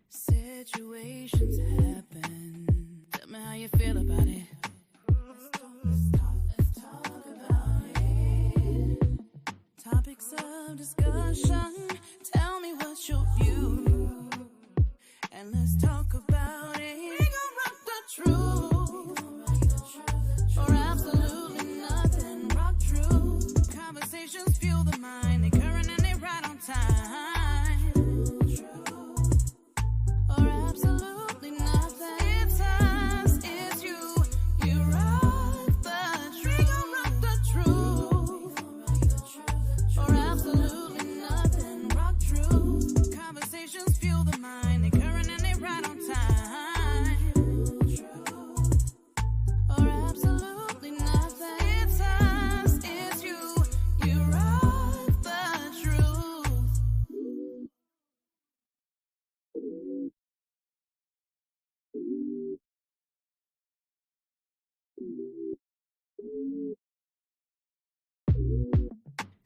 Situations happen. Tell me how you feel about it. Let's talk about it. Topics of discussion. Tell me what's your view. And let's talk about it. We gon' rock the truth. Or absolutely nothing. Rock true. Conversations fuel the mind. They current and they right on time. Or absolutely nothing. It's us, it's you. You rock the truth. We gon' rock the truth. Or absolutely nothing. Rock true. Conversations fuel the mind. They current and they right on time. Or absolutely nothing. It's us, it's you. You rock the truth.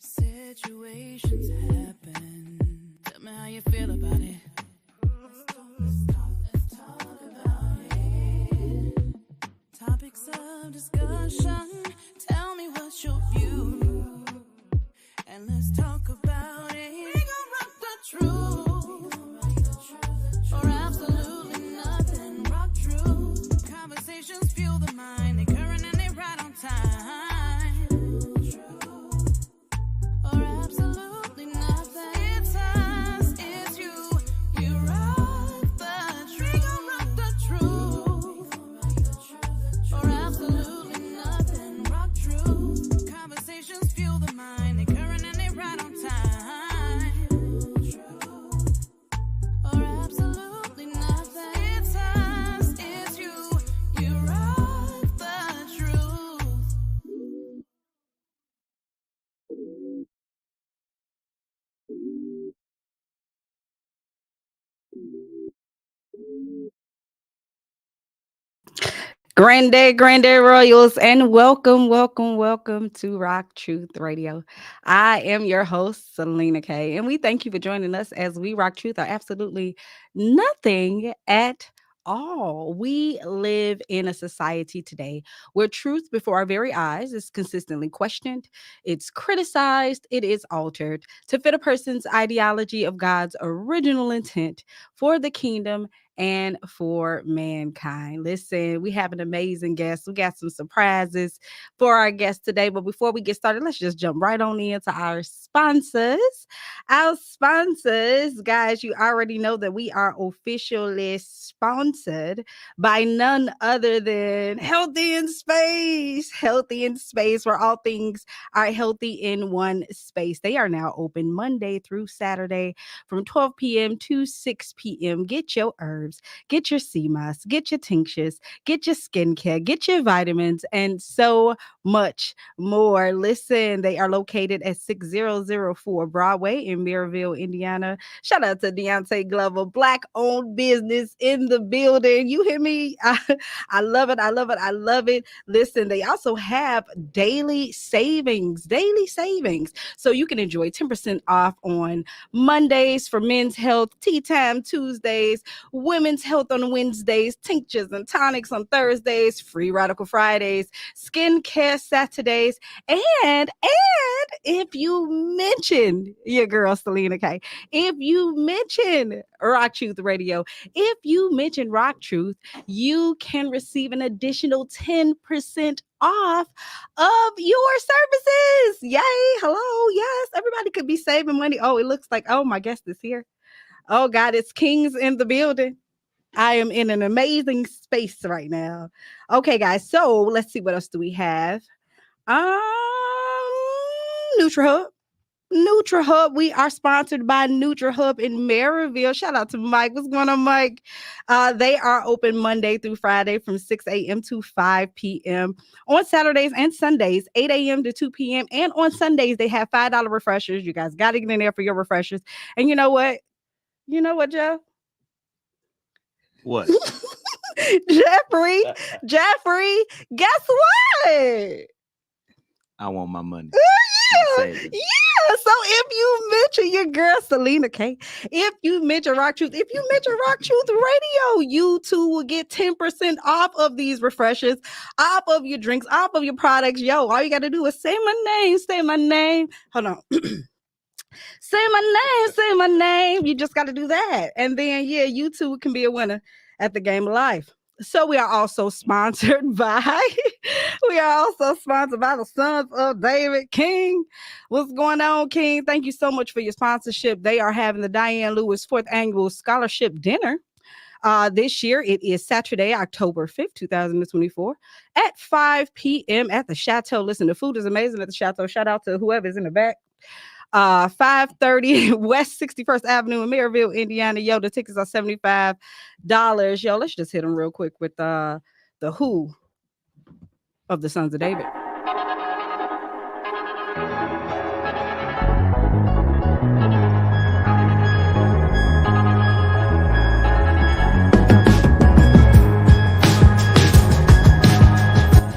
Situations happen. Tell me how you feel about it. Let's talk about it. Topics of discussion. Tell me what's your view. And let's talk about it. We gon' rock the truth. Or absolutely nothing. Rock true. Conversations fuel the mind. They current and they right on time. Or absolutely nothing. It's us, it's you. You rock the truth. We gon' rock the truth. Or absolutely nothing. Rock true. Conversations fuel the mind. They current and they right on time. Or absolutely nothing. It's us, it's you. You rock the truth. Granddad Royals, and welcome to Rock Truth Radio. I am your host, SelenaKay, and we thank you for joining us as we rock truth or absolutely nothing at all. We live in a society today where truth before our very eyes is consistently questioned, it's criticized, it is altered to fit a person's ideology of God's original intent for the kingdom and for mankind. Listen, we have an amazing guest. We got some surprises for our guest today. But before we get started, let's just jump right on into our sponsors. Our sponsors, guys, you already know that we are officially sponsored by none other than Healthy in Space. Healthy in Space, where all things are healthy in one space. They are now open Monday through Saturday from 12 p.m. to 6 p.m. Get your herbs, get your sea moss, get your tinctures, get your skincare, get your vitamins, and so much more. Listen, they are located at 6004 Broadway in Maryville, Indiana. Shout out to Deontay Glover, Black-owned business in the building. You hear me? I love it. I love it. I love it. Listen, they also have daily savings. So you can enjoy 10% off on Mondays for men's health, tea time Tuesdays, women's health on Wednesdays, tinctures and tonics on Thursdays, free radical Fridays, skincare Saturdays, and if you mention your girl SelenaKay, if you mention Rock Truth Radio, if you mention Rock Truth, you can receive an additional 10% off of your services. Yay. Hello. Yes. Everybody could be saving money. Oh, it looks like, oh, my guest is here. Oh, God, it's Kings in the building. I am in an amazing space right now. Okay, guys. So let's see. What else do we have? NutraHub. We are sponsored by NutraHub in Maryville. Shout out to Mike. What's going on, Mike? They are open Monday through Friday from 6 a.m. to 5 p.m. On Saturdays and Sundays, 8 a.m. to 2 p.m. And on Sundays, they have $5 refreshers. You guys got to get in there for your refreshers. And you know what? You know what, Joe? What? Jeffrey, guess what? I want my money. Yeah, So if you mention your girl SelenaKay, if you mention Rock Truth, if you mention Rock Truth Radio, you too will get 10% off of these refreshers, off of your drinks, off of your products. Yo, all you got to do is say my name, say my name. Hold on. Say my name. You just got to do that. And then, yeah, you too can be a winner at the game of life. So we are also sponsored by the Sons of David King. What's going on, King? Thank you so much for your sponsorship. They are having the Diane Lewis 4th Annual Scholarship Dinner. This year, it is Saturday, October 5th, 2024 at 5 p.m. at the Chateau. Listen, the food is amazing at the Chateau. Shout out to whoever's in the back. 530 West 61st Avenue in Maryville, Indiana. Yo, the tickets are $75. Yo, let's just hit them real quick with the who of the Sons of David.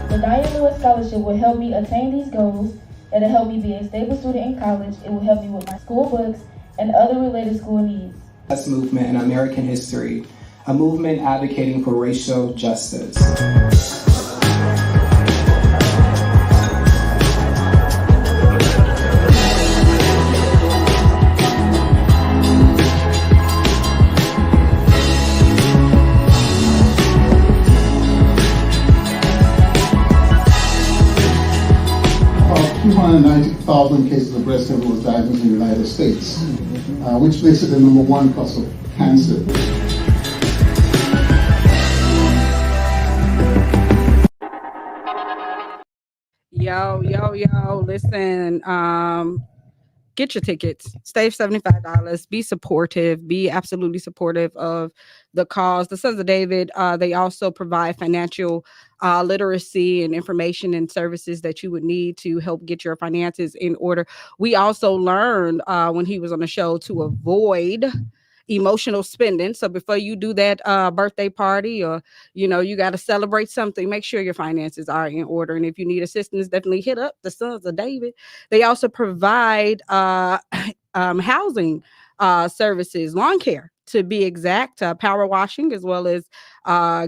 The Diane Lewis Scholarship will help me attain these goals. It'll help me be a stable student in college. It will help me with my school books and other related school needs. This movement in American history, a movement advocating for racial justice. About 290,000 cases of breast cancer was diagnosed in the United States, which makes it the #1 cause of cancer. Yo, listen, get your tickets, save $75, be supportive, be absolutely supportive of the cause. The Sons of David, they also provide financial literacy and information and services that you would need to help get your finances in order. We also learned when he was on the show to avoid emotional spending. So before you do that birthday party, or you got to celebrate something, make sure your finances are in order. And if you need assistance, definitely hit up the Sons of David. They also provide housing services, lawn care to be exact, power washing, as well as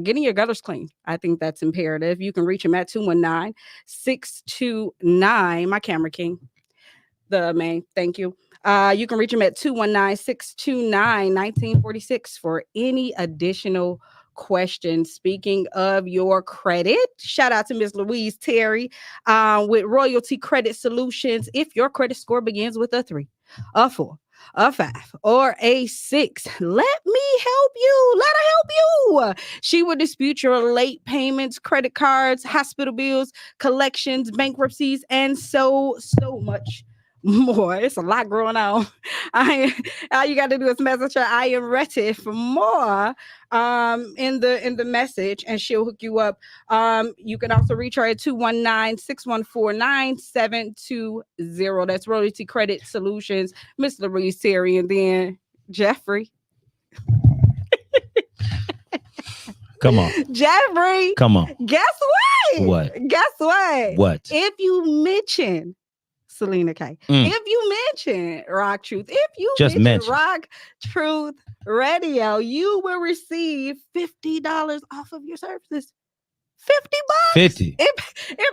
getting your gutters clean. I think that's imperative. You can reach them at 219-629, my camera king, the man, thank you. You can reach them at 219-629-1946 for any additional questions. Speaking of your credit, shout out to Miss Louise Terry with Royalty Credit Solutions. If your credit score begins with a 3, a 4, a 5, or a 6, let me help you. Let her help you. She will dispute your late payments, credit cards, hospital bills, collections, bankruptcies, and so much more. It's a lot going on. All you got to do is message her, I am ready for more, in the message, and she'll hook you up. You can also reach her at 219-614-9720. That's Royalty Credit Solutions, Miss Louise Terry, and then Jeffrey. Come on. Jeffrey. Come on. Guess what? What? Guess what? What? If you mention SelenaKay, if you mention Rock Truth, if you just mention Rock Truth Radio, you will receive $50 off of your services. $50. 50. It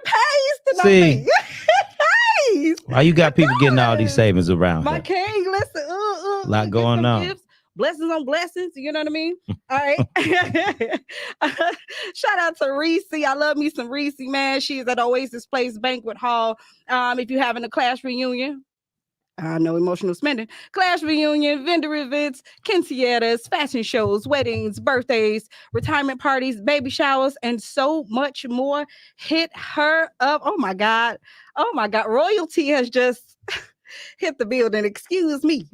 pays to See, it pays. Why you got people getting all these savings around My here? king, listen, A lot going on. Gifts, blessings on blessings, you know what I mean? All right. Shout out to Reese. I love me some Reese, man. She's at Oasis Place Banquet Hall. If you're having a class reunion, no emotional spending, class reunion, vendor events, quinceañeras, fashion shows, weddings, birthdays, retirement parties, baby showers, and so much more, hit her up. Oh my God. Royalty has just hit the building. Excuse me.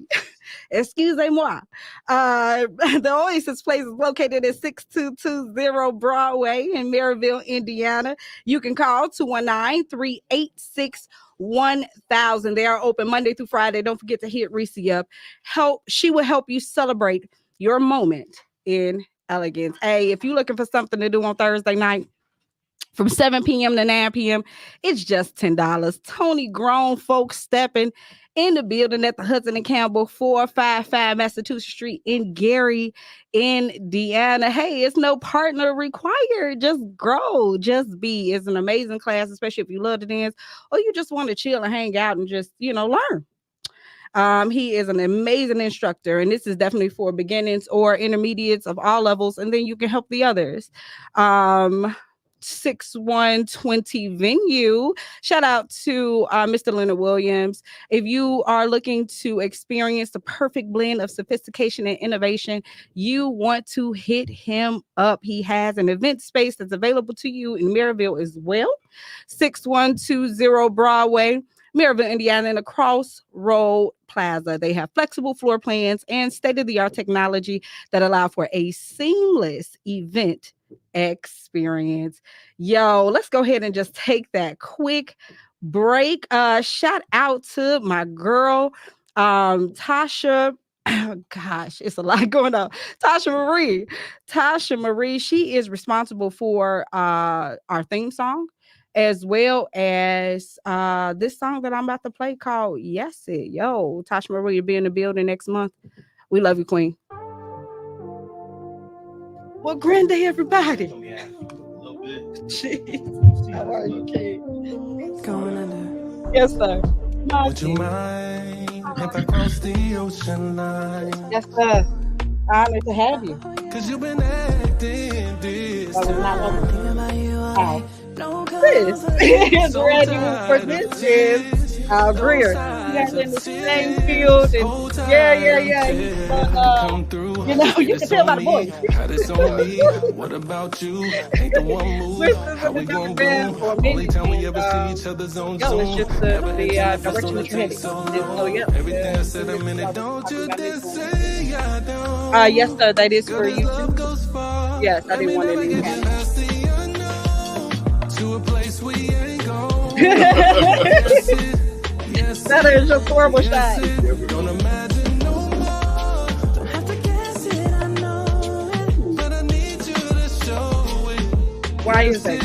Excusez-moi. The Oasis Place is located at 6220 Broadway in Maryville, Indiana. You can call 219-386-1000. They are open Monday through Friday. Don't forget to hit Reese up. She will help you celebrate your moment in elegance. Hey, if you're looking for something to do on Thursday night, from 7 p.m. to 9 p.m., it's just $10. Tony grown folks stepping in the building at the Hudson and Campbell 455 Massachusetts Street in Gary, Indiana. Hey, it's no partner required. Just grow, just be. It's an amazing class, especially if you love to dance or you just want to chill and hang out and just, learn. He is an amazing instructor, and this is definitely for beginners or intermediates of all levels, and then you can help the others. 6120 venue. Shout out to Mr. Leonard Williams. If you are looking to experience the perfect blend of sophistication and innovation, you want to hit him up. He has an event space that's available to you in Maryville as well. 6120 Broadway, Maryville, Indiana, in the Crossroad Plaza. They have flexible floor plans and state-of-the-art technology that allow for a seamless event experience. Yo, let's go ahead and just take that quick break. Shout out to my girl, Tasha. Oh, gosh, it's a lot going on. Tasha Marie, she is responsible for our theme song, as well as this song that I'm about to play called Yes It. Yo, Tasha Marie, you'll be in the building next month. We love you, Queen. Well, grand day, everybody. Yeah, a little bit. Jeez. How are you, King? Going under. Yes, sir. Would you mind if I cross the ocean line? Yes, sir. Honored to have you. Cause you've been acting this time. This is Reggie for this is Greer. He's in the same field, and yeah. You can tell by the voice. What about you? Ain't the one move? How we gon' do? Only time we ever see each other's on Zoom. It's just the direction that you're heading. So, yeah. Everything I said a minute, don't you dare say I don't. Yes, sir. That is for you too. Yes, I didn't want it in here. To a place we ain't going. That is a horrible shot. Don't imagine no more. Don't have to guess it, I know it. But I need you to show it. Why is that?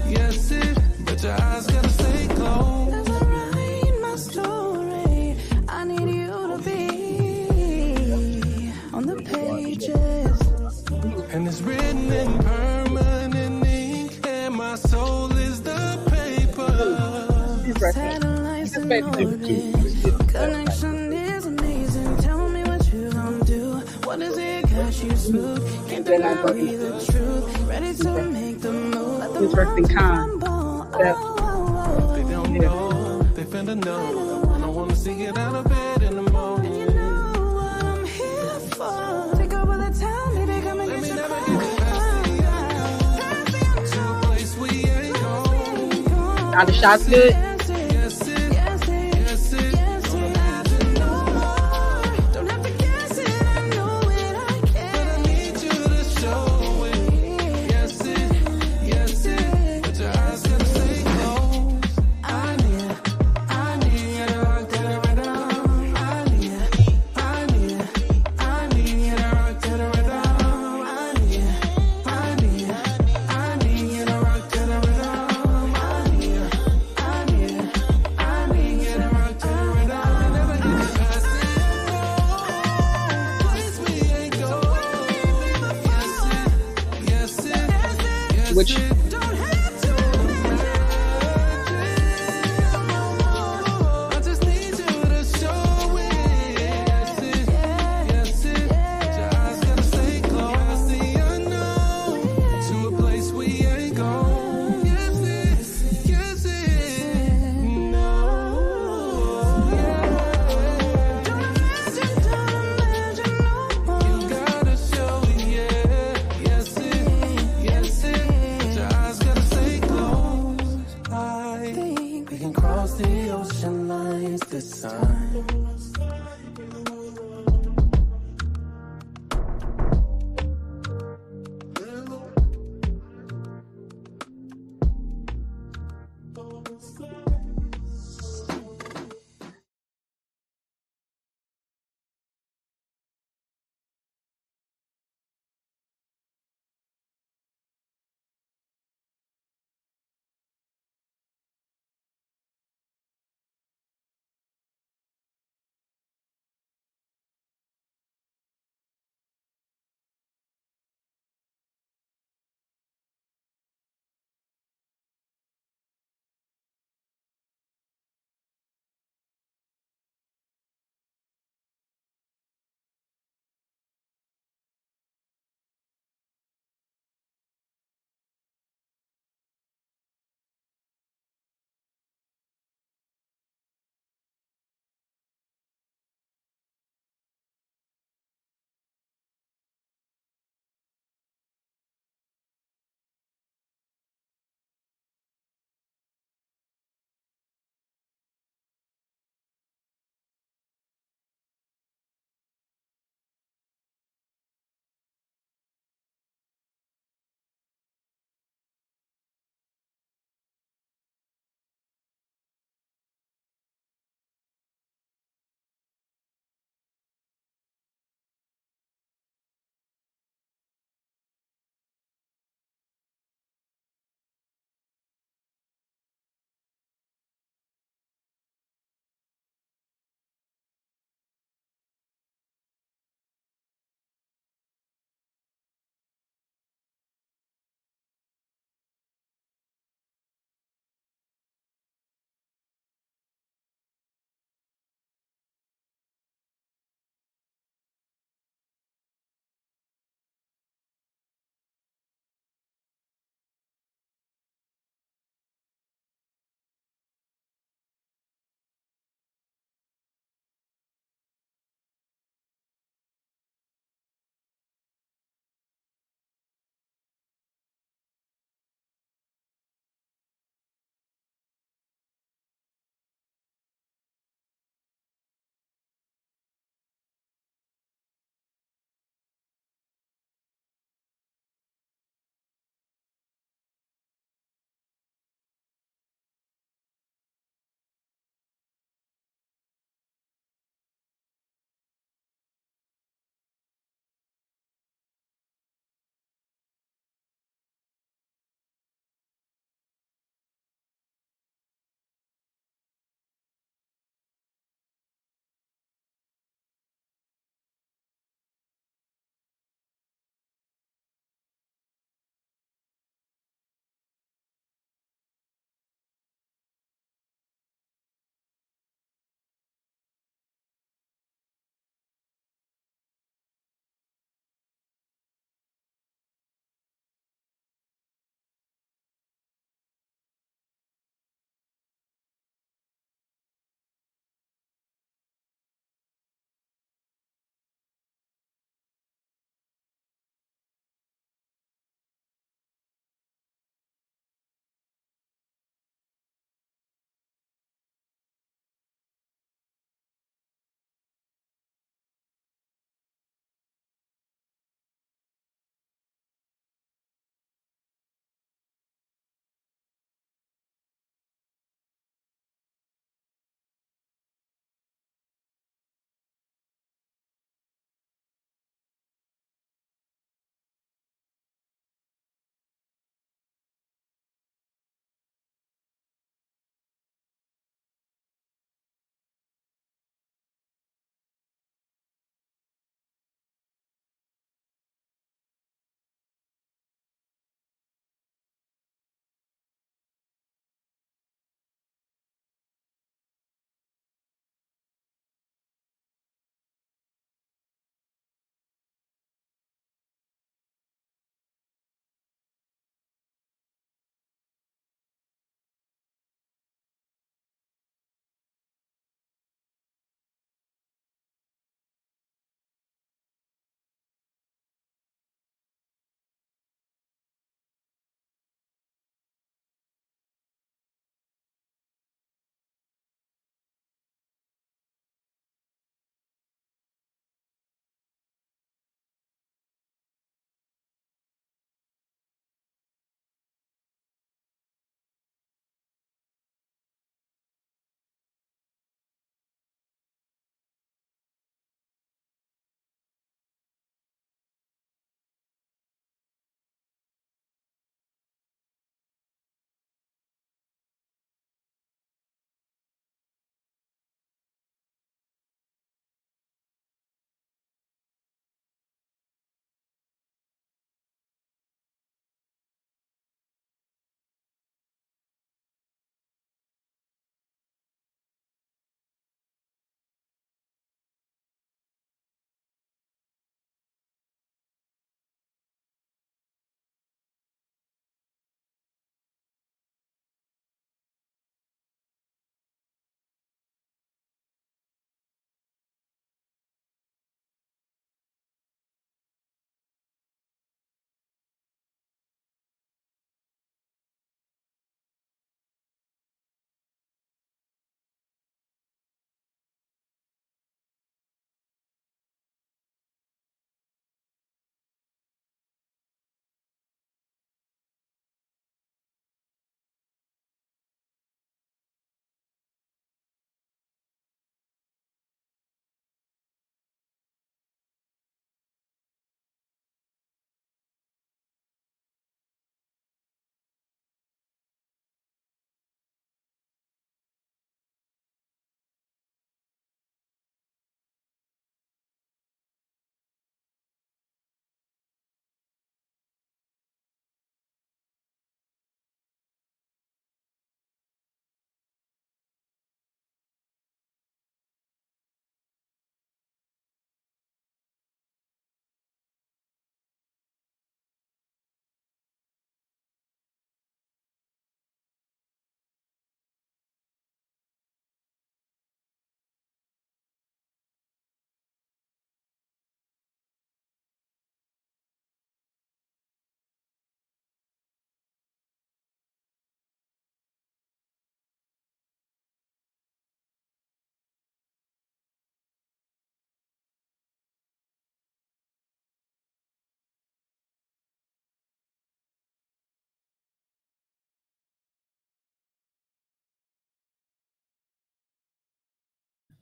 Yes, it. But your eyes gotta stay closed. As I write my story, I need you to be on the pages. And it's written in permanent ink, and my soul is the paper. Satellites in orbit. Connection is amazing. Tell me what you gon' do. What is it got you spooked? Can't deny the truth. Ready to make the move. Let the Interesting con. They don't know. They finna know. I don't wanna see it out of bed in the morning. And you know what I'm here for. Take over the town, baby. Come and get your car. Are the shots good? Which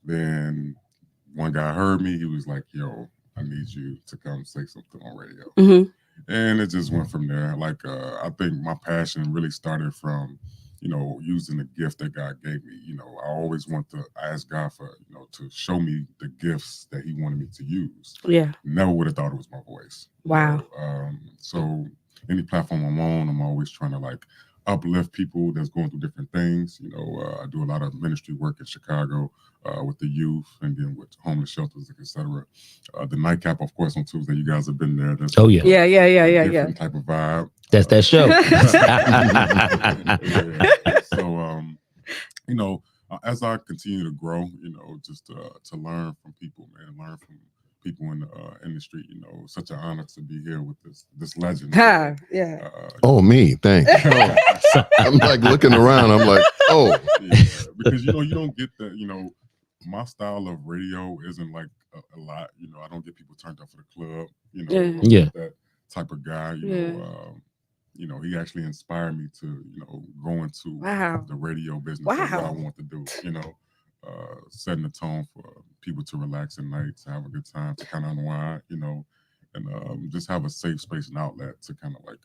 Then one guy heard me. He was like, "Yo, I need you to come say something on radio." Mm-hmm. And it just went from there. Like I think my passion really started from, using the gift that God gave me. I always want to ask God for, to show me the gifts that He wanted me to use. Yeah. Never would have thought it was my voice. Wow. So any platform I'm on, I'm always trying to like uplift people that's going through different things. I do a lot of ministry work in Chicago with the youth and then with homeless shelters, etc. The nightcap, of course, on Tuesday. You guys have been there. That's Oh, yeah. Yeah. different type of vibe. That's that show. Yeah. So, as I continue to grow, just to learn from people, man, learn from people in the industry. Such an honor to be here with this legend. Yeah. Oh, me, thanks. I'm like looking around. I'm like, oh, Yeah, because you don't get that. My style of radio isn't like a lot. I don't get people turned up for the club. Yeah. That type of guy. He actually inspired me to go into the radio business. That's what I want to do. Setting the tone for people to relax at night, to have a good time, to kind of unwind. And just have a safe space and outlet to kind of like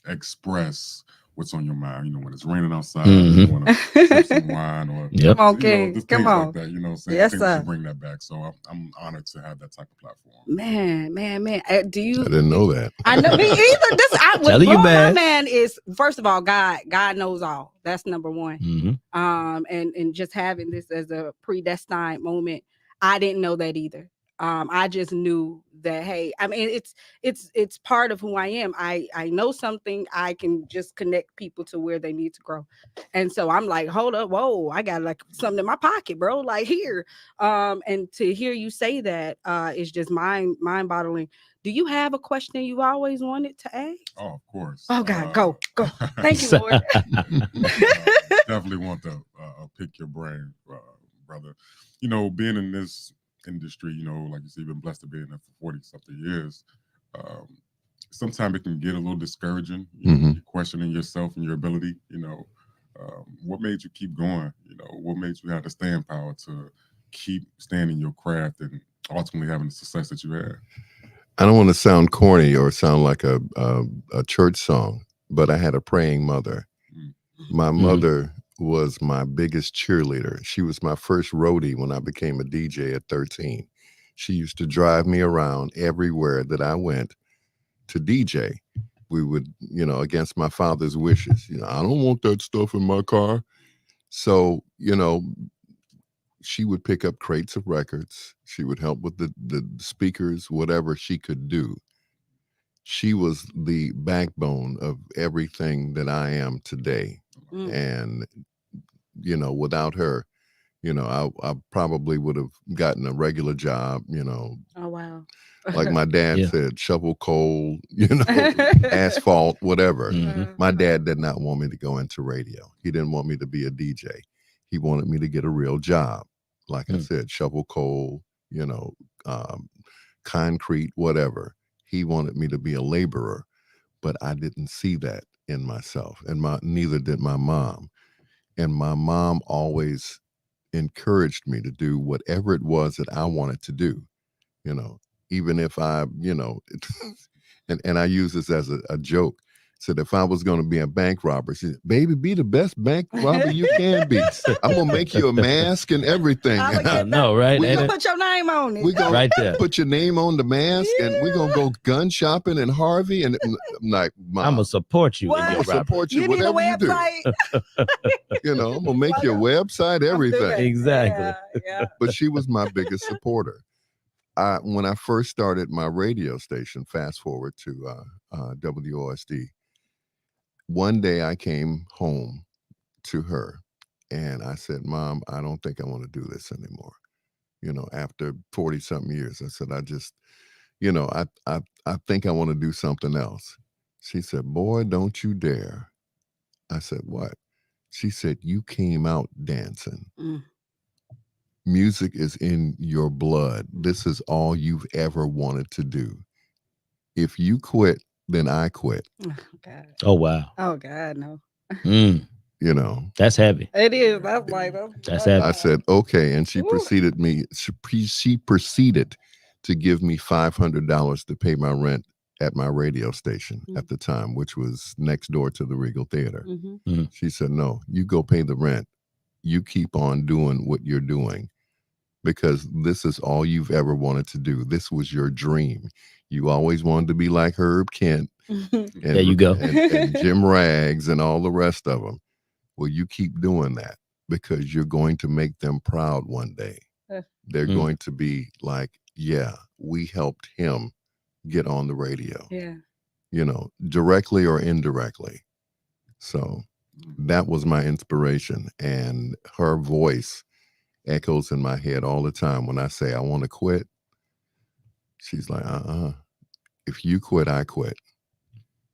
express what's on your mind. When it's raining outside, you want to sip some wine or Come on, King. just Come things on. like that. Saying Yes, I think sir. we should bring that back. So I'm honored to have that type of platform. Man. Do you? I didn't know that. I know me either. What's Telling you, blowing my man. man is first of all, God knows all. That's number one. Mm-hmm. And just having this as a predestined moment, I didn't know that either. I just knew that, hey, I mean, it's part of who I am. I know something. I can just connect people to where they need to grow. And so I'm like, hold up, whoa, I got like something in my pocket, bro, like here. And to hear you say that is just mind boggling. Do you have a question you always wanted to ask? Oh, of course. Oh God, go. Thank you, Lord. Definitely want to pick your brain, brother. Being in this industry, like you said, you've been blessed to be in it for 40 something years. Sometimes it can get a little discouraging. You're questioning yourself and your ability. What made you keep going? What made you have the staying power to keep staying in your craft and ultimately having the success that you had? I don't want to sound corny or sound like a church song, but I had a praying mother. My mother was my biggest cheerleader. She was my first roadie when I became a DJ at 13. She used to drive me around everywhere that I went to DJ. We would, against my father's wishes, I don't want that stuff in my car. So, she would pick up crates of records. She would help with the speakers, whatever she could do. She was the backbone of everything that I am today. And, without her, I probably would have gotten a regular job, Oh, wow. like my dad said, shovel coal, asphalt, whatever. My dad did not want me to go into radio. He didn't want me to be a DJ. He wanted me to get a real job. Like I said, shovel coal, concrete, whatever. He wanted me to be a laborer, but I didn't see that in myself, and neither did my mom. And my mom always encouraged me to do whatever it was that I wanted to do, even if I, and I use this as a joke. Said if I was going to be a bank robber, she said, baby, be the best bank robber you can be. I'm going to make you a mask and everything. I know, right? We're going to put your name on it. We're going right there. to put your name on the mask and we're going to go gun shopping in Harvey. And I'm like, Mom, I'm going to support you. I'm going to support you, need a whatever you do. I'm going to make your website, everything. Exactly. Yeah. But she was my biggest supporter. When I first started my radio station, fast forward to WOSD, one day I came home to her and I said, Mom, I don't think I want to do this anymore. After 40 something years, I said, I just, I think I want to do something else. She said, boy, don't you dare. I said, what? She said, you came out dancing. Music is in your blood. This is all you've ever wanted to do. If you quit, then I quit. Oh, God. Oh, wow. Oh, God, no. you know. That's heavy. It is. That's like That's heavy. I said, okay. And she Ooh. she proceeded to give me $500 to pay my rent at my radio station at the time, which was next door to the Regal Theater. She said, no, you go pay the rent. You keep on doing what you're doing, because this is all you've ever wanted to do. This was your dream. You always wanted to be like Herb Kent. And, there you go. and Jim Rags and all the rest of them. Well, you keep doing that, because you're going to make them proud one day. They're going to be like, yeah, we helped him get on the radio. Yeah. You know, directly or indirectly. So that was my inspiration. And her voice echoes in my head all the time. When I say I want to quit, she's like, if you quit, I quit.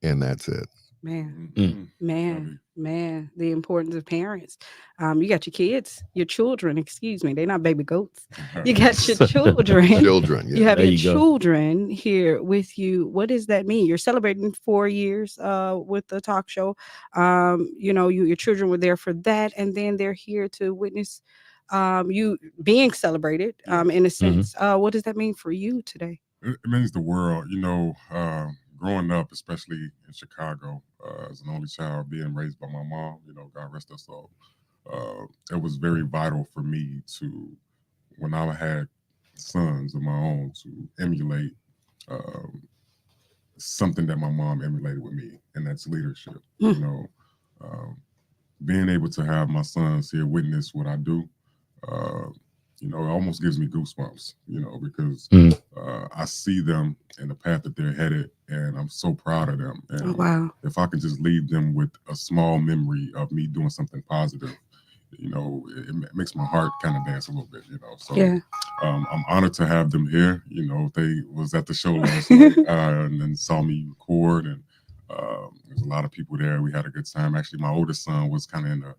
And that's it. Man, the importance of parents. You got your kids, your children, excuse me, they're not baby goats. You got your children. Children, yeah. You have There your you go. children here with you. What does that mean? You're celebrating 4 years with the talk show. You know, your children were there for that, and then they're here to witness you being celebrated in a sense. What does that mean for you today? It means the world. You know, growing up, especially in Chicago, as an only child, being raised by my mom, you know, God rest her soul, it was very vital for me to, when I had sons of my own, to emulate something that my mom emulated with me, and that's leadership. You know, being able to have my sons here witness what I do, you know, it almost gives me goosebumps, you know, because I see them in the path that they're headed, and I'm so proud of them. And wow. if I can just leave them with a small memory of me doing something positive, you know, it makes my heart kind of dance a little bit, you know. So I'm honored to have them here. You know, they was at the show last night and then saw me record, and there's a lot of people there. We had a good time. Actually, my oldest son was kind of in the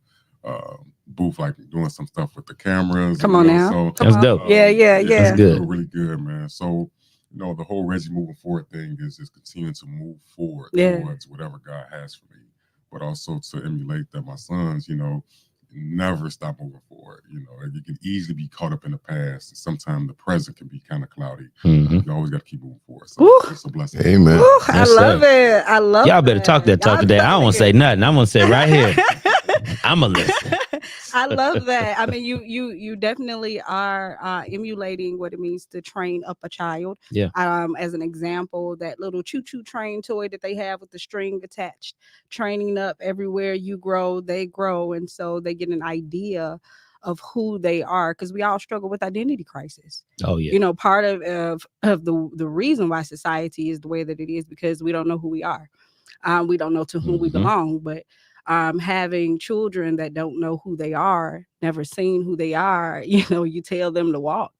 booth, like doing some stuff with the cameras. Come on now. So, That's dope. Yeah. That's good. Really good, man. So, you know, the whole Reggie moving forward thing is just continuing to move forward towards whatever God has for me, but also to emulate that my sons, you know, never stop moving forward. You know, you can easily be caught up in the past. Sometimes the present can be kind of cloudy. You always got to keep moving forward. So it's a blessing. Amen. I love it. I love Y'all better talk that talk today. I don't want to say nothing. I'm going to say right here. I'm a listen. I love that. I mean, you definitely are emulating what it means to train up a child. Yeah. As an example, that little choo-choo train toy that they have with the string attached, training up everywhere you grow, they grow, and so they get an idea of who they are, because we all struggle with identity crisis. Oh yeah. You know, part of the reason why society is the way that it is because we don't know who we are. We don't know to whom we belong, but having children that don't know who they are, never seen who they are, you know, you tell them to walk,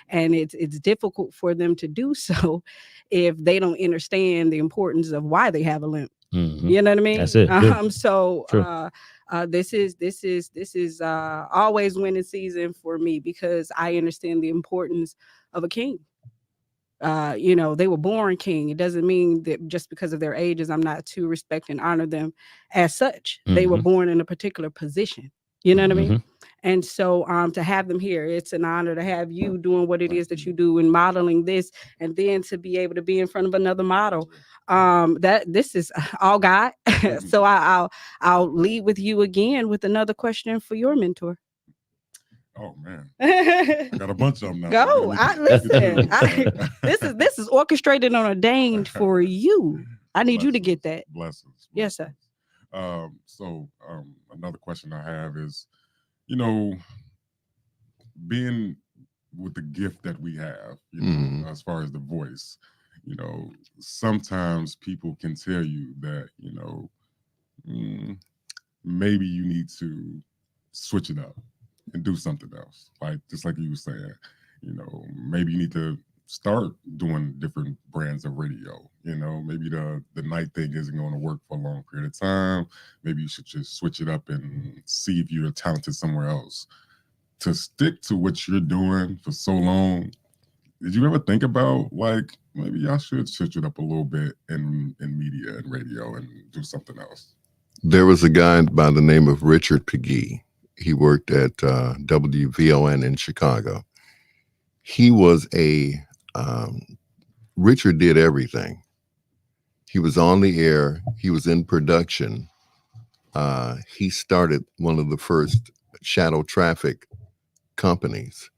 and it's difficult for them to do so if they don't understand the importance of why they have a limp. You know what I mean? That's it. So this is always winning season for me, because I understand the importance of a king. You know, they were born king. It doesn't mean that just because of their ages, I'm not to respect and honor them as such. They were born in a particular position. You know what I mean? And so to have them here, it's an honor to have you doing what it is that you do and modeling this, and then to be able to be in front of another model. That this is all God. So I'll lead with you again with another question for your mentor. Oh man, I got a bunch of them now. Go. Listen. This is orchestrated and ordained for you. I need you to get that. Blessings. Yes, sir. So another question I have is, you know, being with the gift that we have, you know, as far as the voice, you know, sometimes people can tell you that, you know, maybe you need to switch it up and do something else. Like, just like you were saying, you know, maybe you need to start doing different brands of radio. You know, maybe the night thing isn't going to work for a long period of time. Maybe you should just switch it up and see if you're talented somewhere else. To stick to what you're doing for so long, did you ever think about, like, maybe I should switch it up a little bit in media and radio and do something else? There was a guy by the name of Richard Pegee. He worked at WVON in Chicago. He was Richard did everything. He was on the air. He was in production. He started one of the first shadow traffic companies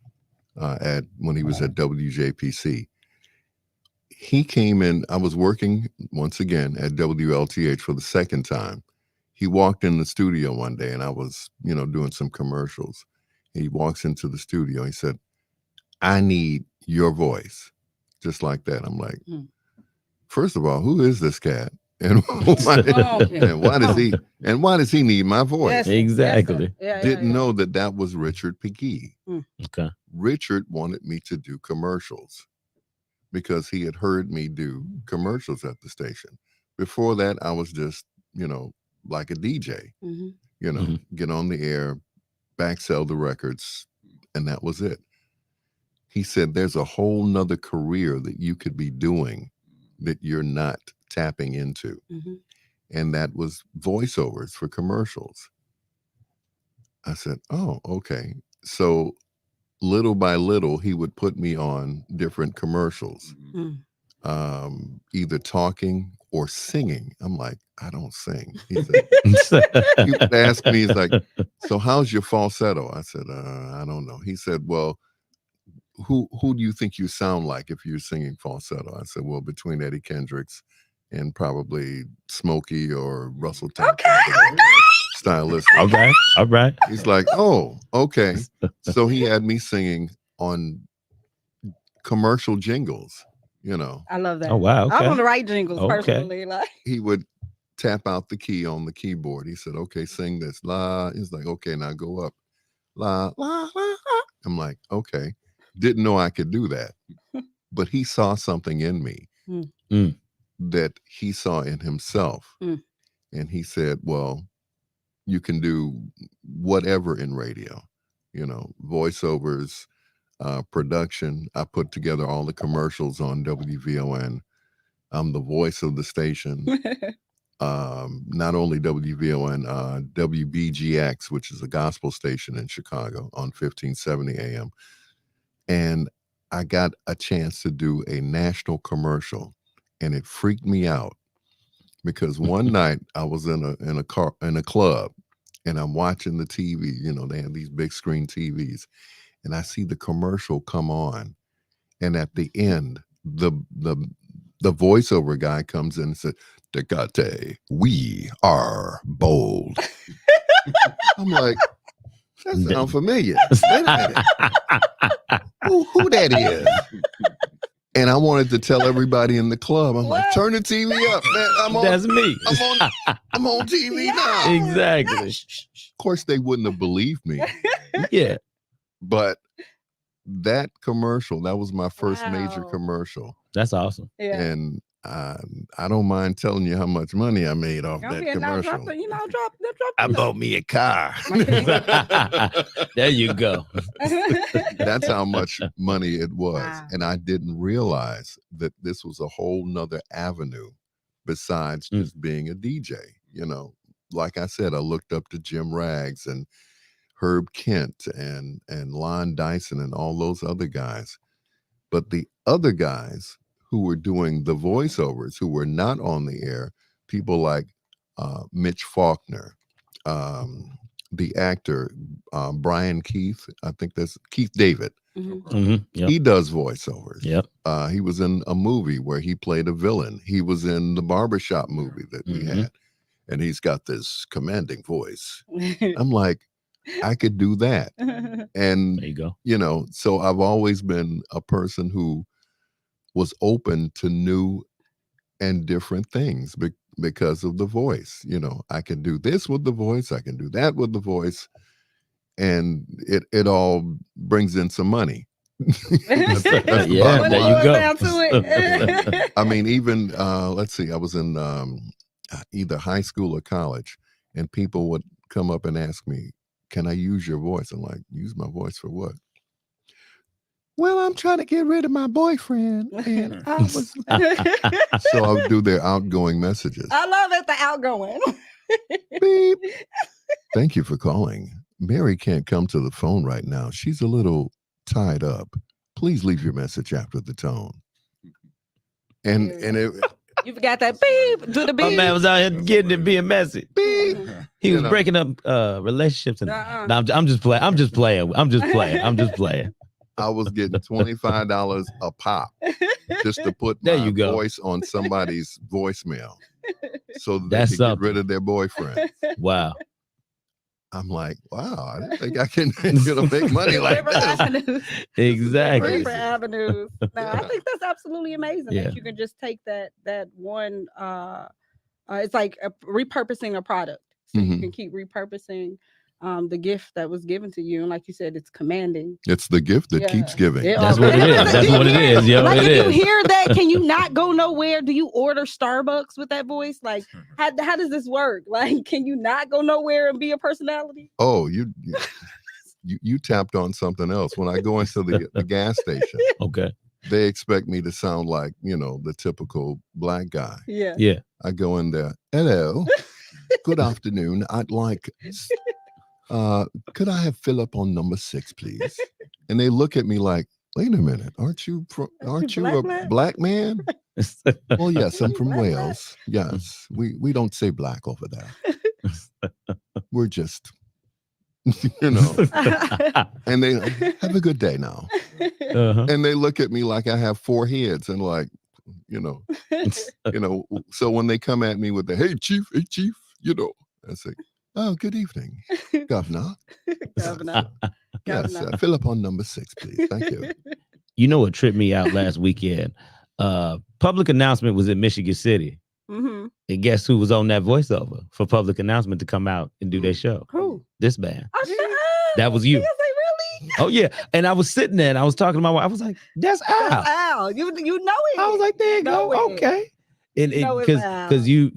when he was at WJPC. He came in. I was working once again at WLTH for the second time. He walked in the studio one day, and I was, doing some commercials. He walks into the studio. He said, "I need your voice," just like that. I'm like, first of all, who is this cat? And why does he need my voice? Yes, Exactly. Yes, Didn't know that was Richard Pegee. Okay. Richard wanted me to do commercials because he had heard me do commercials at the station. Before that, I was just, like a DJ, get on the air, back sell the records, and that was it. He said, there's a whole nother career that you could be doing that you're not tapping into. And that was voiceovers for commercials. I said, oh, okay. So little by little, he would put me on different commercials, either talking or singing. I'm like, I don't sing. He said, he would ask me, he's like, so how's your falsetto? I said, I don't know. He said, well, who do you think you sound like if you're singing falsetto? I said, well, between Eddie Kendricks and probably Smokey or Russell Thompson. Stylistic. All right. He's like, oh, okay. So he had me singing on commercial jingles, I love that. Oh, wow. Okay. I want to write jingles personally. He would tap out the key on the keyboard. He said, okay, sing this. La. He's like, okay, now go up. La, la, la, la. I'm like, okay. Didn't know I could do that. But he saw something in me that he saw in himself. And he said, well, you can do whatever in radio, voiceovers, production. I put together all the commercials on WVON. I'm the voice of the station. Not only WVON, WBGX, which is a gospel station in Chicago on 1570 AM. And I got a chance to do a national commercial, and it freaked me out because one night I was in a club, and I'm watching the TV. They have these big screen TVs, and I see the commercial come on, and at the end, the voiceover guy comes in and said, "Tecate, we are bold." I'm like, that sounds familiar. Who that is? And I wanted to tell everybody in the club, I'm like, turn the TV up, man. That's me. I'm on TV now. Exactly. Of course, they wouldn't have believed me. Yeah. But that commercial, that was my first major commercial. That's awesome. Yeah. And I don't mind telling you how much money I made off that commercial. Drop I bought me a car. There you go. That's how much money it was. Wow. And I didn't realize that this was a whole nother avenue besides just being a DJ. Like I said, I looked up to Jim Rags and Herb Kent and Lon Dyson and all those other guys. But the other guys who were doing the voiceovers, who were not on the air, people like Mitch Faulkner, the actor Brian Keith, I think that's Keith David. Yep. He does voiceovers. Yep. He was in a movie where he played a villain. He was in the barbershop movie that we had, and he's got this commanding voice. I'm like, I could do that. And there you go. So I've always been a person who was open to new and different things because of the voice. I can do this with the voice. I can do that with the voice. And it all brings in some money. That's there you go. I mean, even, let's see, I was in either high school or college, and people would come up and ask me, can I use your voice? I'm like, use my voice for what? Well, I'm trying to get rid of my boyfriend. And I was so I would do their outgoing messages. I love it, the outgoing. Beep. Thank you for calling. Mary can't come to the phone right now. She's a little tied up. Please leave your message after the tone. And it You forgot that beep. Do the beep. My man was out here getting it being messy. beep. He was breaking up relationships. And I'm just playing. I'm just playing. I was getting $25 a pop just to put There my you go. voice on somebody's voicemail so that That's they could something. get rid of their boyfriend. Wow. I'm like, wow, I didn't think I can make money like Different this. avenues. Exactly. Different avenues. No, I think that's absolutely amazing Yeah. that you can just take that one. It's like repurposing a product, so you Mhm. can keep repurposing the gift that was given to you, and like you said, it's commanding. It's the gift that keeps giving. That's what it is. That's what it is. Yo, Like it if you is. hear that, can you not go nowhere? Do you order Starbucks with that voice? Like, how does this work? Like, can you not go nowhere and be a personality? Oh, you tapped on something else. When I go into the gas station, Okay. they expect me to sound like, the typical black guy. Yeah. Yeah. I go in there, hello, good afternoon. I'd like, could I have Philip on number 6, please? And they look at me like, wait a minute, aren't you a black man? Well, yes, I'm from Wales. Yes, we don't say black over there. We're just, and they have a good day now. Uh-huh. And they look at me like I have 4 heads and like, so when they come at me with the, hey chief, I say, oh, good evening, governor. Governor. Yes, Philip on number 6, please. Thank you. You know what tripped me out last weekend? Public announcement was in Michigan City. Mm-hmm. And guess who was on that voiceover for public announcement to come out and do their show? Who? This band. Oh, shut up. That was you. Yes, really? Oh yeah. And I was sitting there and I was talking to my wife. I was like, that's Al. That's Al. You know it. I was like, there you Know go. it. Okay. And You know it's Al. because you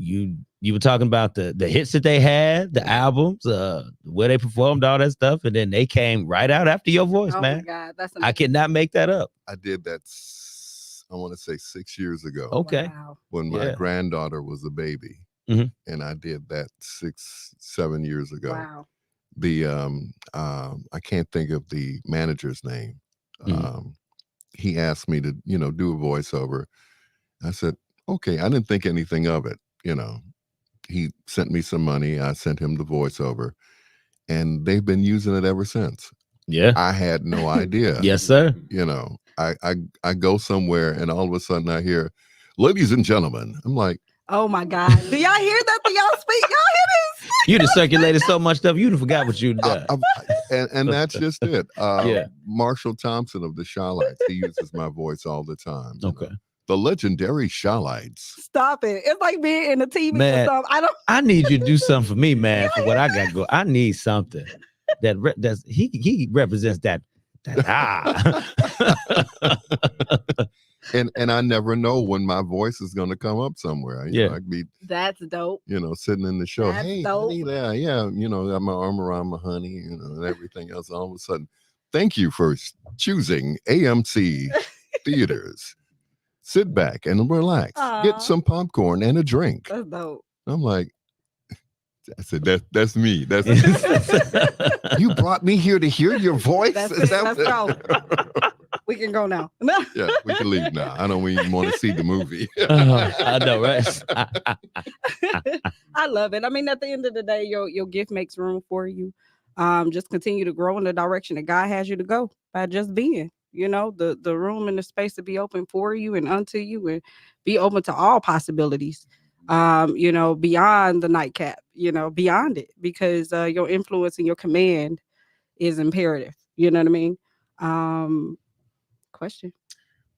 were talking about the hits that they had, the albums, where they performed, all that stuff, and then they came right out after your voice, Oh man. my God, that's I cannot make that up. I did that, I want to say 6 years ago. Okay. Wow. When my Yeah. granddaughter was a baby. Mhm. And I did that 6-7 years ago. Wow. The I can't think of the manager's name. He asked me to do a voiceover. I said, okay. I didn't think anything of it. He sent me some money. I sent him the voiceover, and they've been using it ever since. Yeah. I had no idea. Yes, sir. I go somewhere and all of a sudden I hear, ladies and gentlemen. I'm like, Oh my God. Do y'all hear that? Do y'all speak? Y'all hear this? You just circulated so much stuff, you done forgot what you done. and that's just it. Yeah. Marshall Thompson of the Shawlights, he uses my voice all the time. Okay. The legendary Shawlights. Stop it. It's like being in the TV Man, or something. I need you to do something for me, man, for what I got going. I need something that's he represents that And I never know when my voice is going to come up somewhere. Yeah. I could be, That's dope. sitting in the show. That's Hey, dope. honey, yeah, got my arm around my honey, and everything else. All of a sudden, thank you for choosing AMC Theaters. Sit back and relax. Aw. Get some popcorn and a drink. That's dope. I'm like, I said, that's me. That's you brought me here to hear your voice. That's Is it. that Let's go. We can go now. Yeah, we can leave now. I don't even want to see the movie. I know, right? I love it. I mean, at the end of the day, your gift makes room for you. Just continue to grow in the direction that God has you to go by just being. The room and the space to be open for you and unto you, and be open to all possibilities. Beyond the nightcap, beyond it, because your influence and your command is imperative. You know what I mean? Question.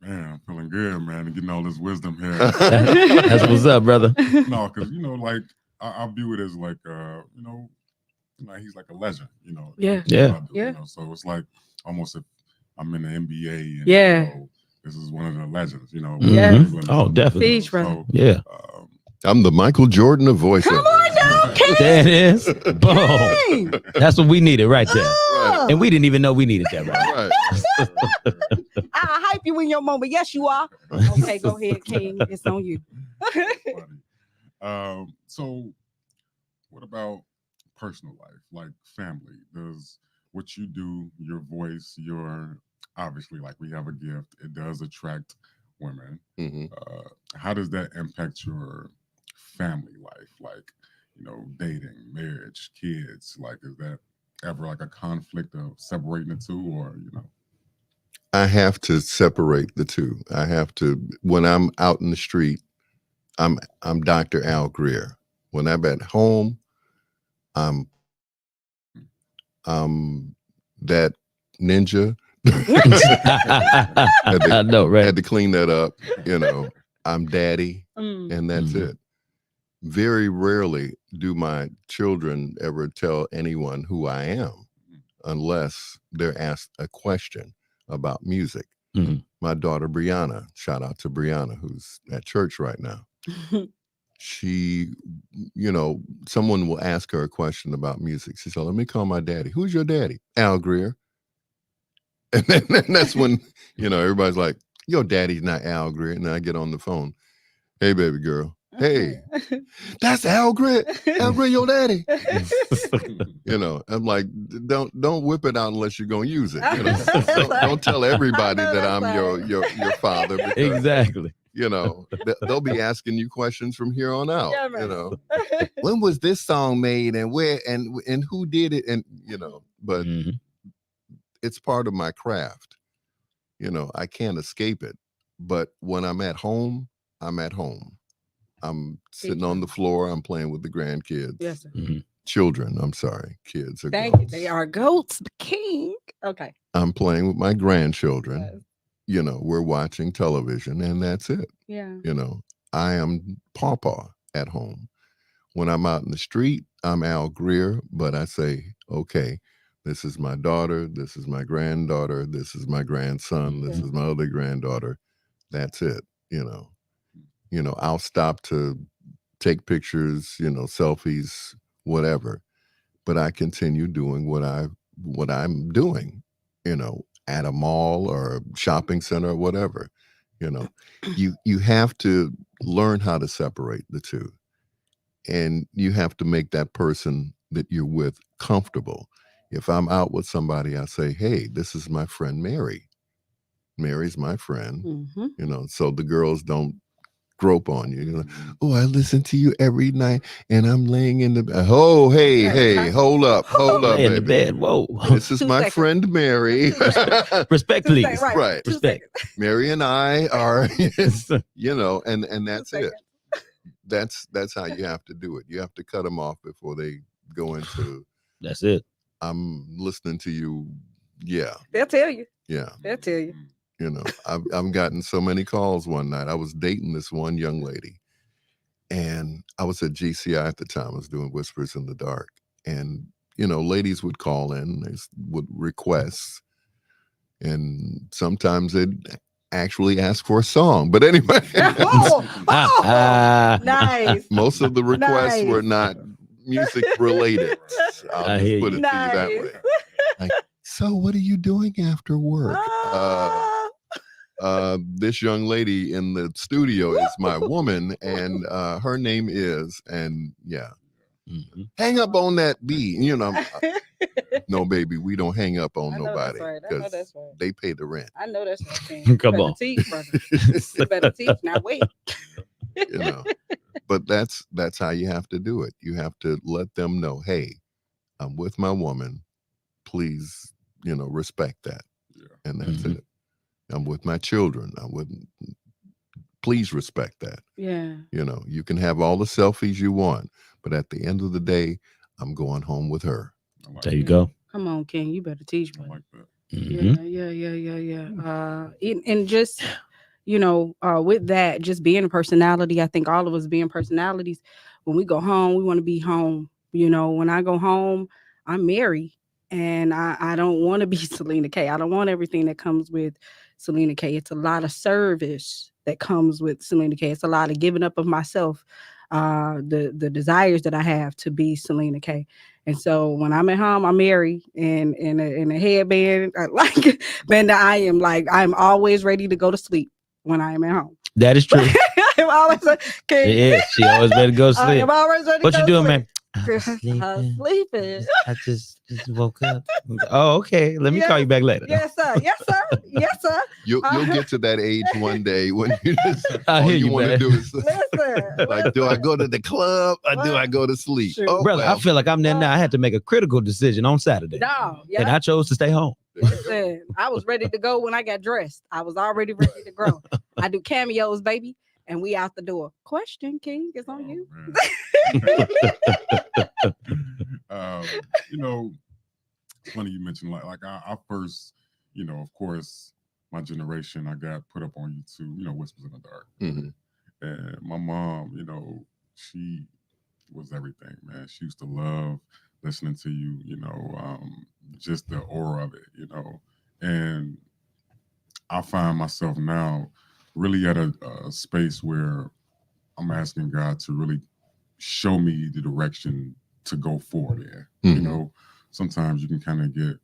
Man, I'm feeling good, man, and getting all this wisdom here. That's what's up, brother. No, because like I view it as like he's like a legend, Yeah. Yeah. So it's like almost if I'm in the NBA and Yeah. this is one of the legends, Yes. Oh, definitely. Speech, brother. Yeah. I'm the Michael Jordan of voiceover. Come on now, King. There it is. Boom. King. That's what we needed right there. Oh. And we didn't even know we needed that right. Right. I'll hype you in your moment. Yes, you are. Okay, go ahead, King. It's on you. So What about personal life, like family? Does what you do, your voice, your obviously, like we have a gift, it does attract women. Mm-hmm. How does that impact your family life? Like, dating, marriage, kids. Like, is that ever like a conflict of separating the two, or I have to separate the two. I have to, when I'm out in the street, I'm Dr. Al Greer. When I'm at home, I'm that ninja. I know, right? Had to clean that up. I'm daddy, and that's it. Very rarely do my children ever tell anyone who I am, unless they're asked a question about music. My daughter Brianna, shout out to Brianna, who's at church right now. She, someone will ask her a question about music. She said, "Let me call my daddy." "Who's your daddy?" "Al Greer." And then that's when, everybody's like, "Your daddy's not Al Greer." And then I get on the phone. "Hey, baby girl. Hey, that's Al Greer. Al Greer, your daddy." I'm like, don't whip it out unless you're gonna use it. Don't tell everybody that I'm your father. Because, exactly. They'll be asking you questions from here on out. When was this song made, and where, and who did it, and but it's part of my craft. I can't escape it. But when I'm at home, I'm at home. I'm sitting on the floor. I'm playing with the grandkids. Yes, sir. Children. I'm sorry. Kids are Thank goats. you. They are goats, the king. Okay. I'm playing with my grandchildren. Yes. We're watching television, and that's it. Yeah. I am Pawpaw at home. When I'm out in the street, I'm Al Greer, but I say, okay, this is my daughter. This is my granddaughter. This is my grandson. This is my other granddaughter. That's it. I'll stop to take pictures, selfies, whatever, but I continue doing what I'm doing, at a mall or a shopping center or whatever. You have to learn how to separate the two, and you have to make that person that you're with comfortable. If I'm out with somebody, I say, "Hey, this is my friend Mary. Mary's my friend." So the girls don't grope on you. "Oh, I listen to you every night, and I'm laying in the bed." "Oh, hey, hold up, in the bed. Whoa, this is my friend Mary." Respect, please. Right. Respect. Mary and I are, and that's it. That's how you have to do it. You have to cut them off before they go into. That's it. I'm listening to you. Yeah. They'll tell you. Yeah. They'll tell you. I've gotten so many calls one night. I was dating this one young lady, and I was at GCI at the time. I was doing Whispers in the Dark, and ladies would call in, they would request, and sometimes they'd actually ask for a song. But anyway, nice. Most of the requests were not music related. I'll just put it to you that way. Like, "So what are you doing after work?" This young lady in the studio is my woman, and her name is, and yeah. Hang up on that B. No, baby, we don't hang up on nobody, because they pay the rent. I know that's right. Come on. Teach, brother. You better teach. Now wait. But that's how you have to do it. You have to let them know, "Hey, I'm with my woman. Please, respect that." And that's it. "I'm with my children. Please respect that." Yeah. You can have all the selfies you want, but at the end of the day, I'm going home with her. There you go. Come on, King. You better teach me. I like that. Yeah. And just, with that, just being a personality, I think all of us being personalities, when we go home, we want to be home. When I go home, I'm Mary, and I don't want to be SelenaKay. I don't want everything that comes with SelenaKay. It's a lot of service that comes with SelenaKay. It's a lot of giving up of myself, the desires that I have to be SelenaKay. And so when I'm at home, I'm Mary in a headband, I'm always ready to go to sleep when I am at home. That is true. I'm always yeah, she always ready to go to sleep. I'm always ready What to you go doing, to man? Sleeping. I just woke up. Oh, okay. Let me call you back later. Yes, sir. Yes, sir. Yes, sir. You'll get to that age one day when you just I all hear you you, want to man. do is Listen. like, do I go to the club or do I go to sleep? Shoot. Oh, Brother, I feel like I'm there now. I had to make a critical decision on Saturday. No, And yeah. I chose to stay home. Listen, I was ready to go when I got dressed. I was already ready to grow. I do cameos, baby, and we out the door. Question, King, is on you. You know, it's funny you mentioned like I first, you know, of course, my generation, I got put up on YouTube, you know, Whispers in the Dark. Mm-hmm. And my mom, you know, she was everything, man. She used to love listening to you, you know, just the aura of it, you know. And I find myself now really at a space where I'm asking God to really show me the direction to go forward in. Mm-hmm. You know, sometimes you can kind of get,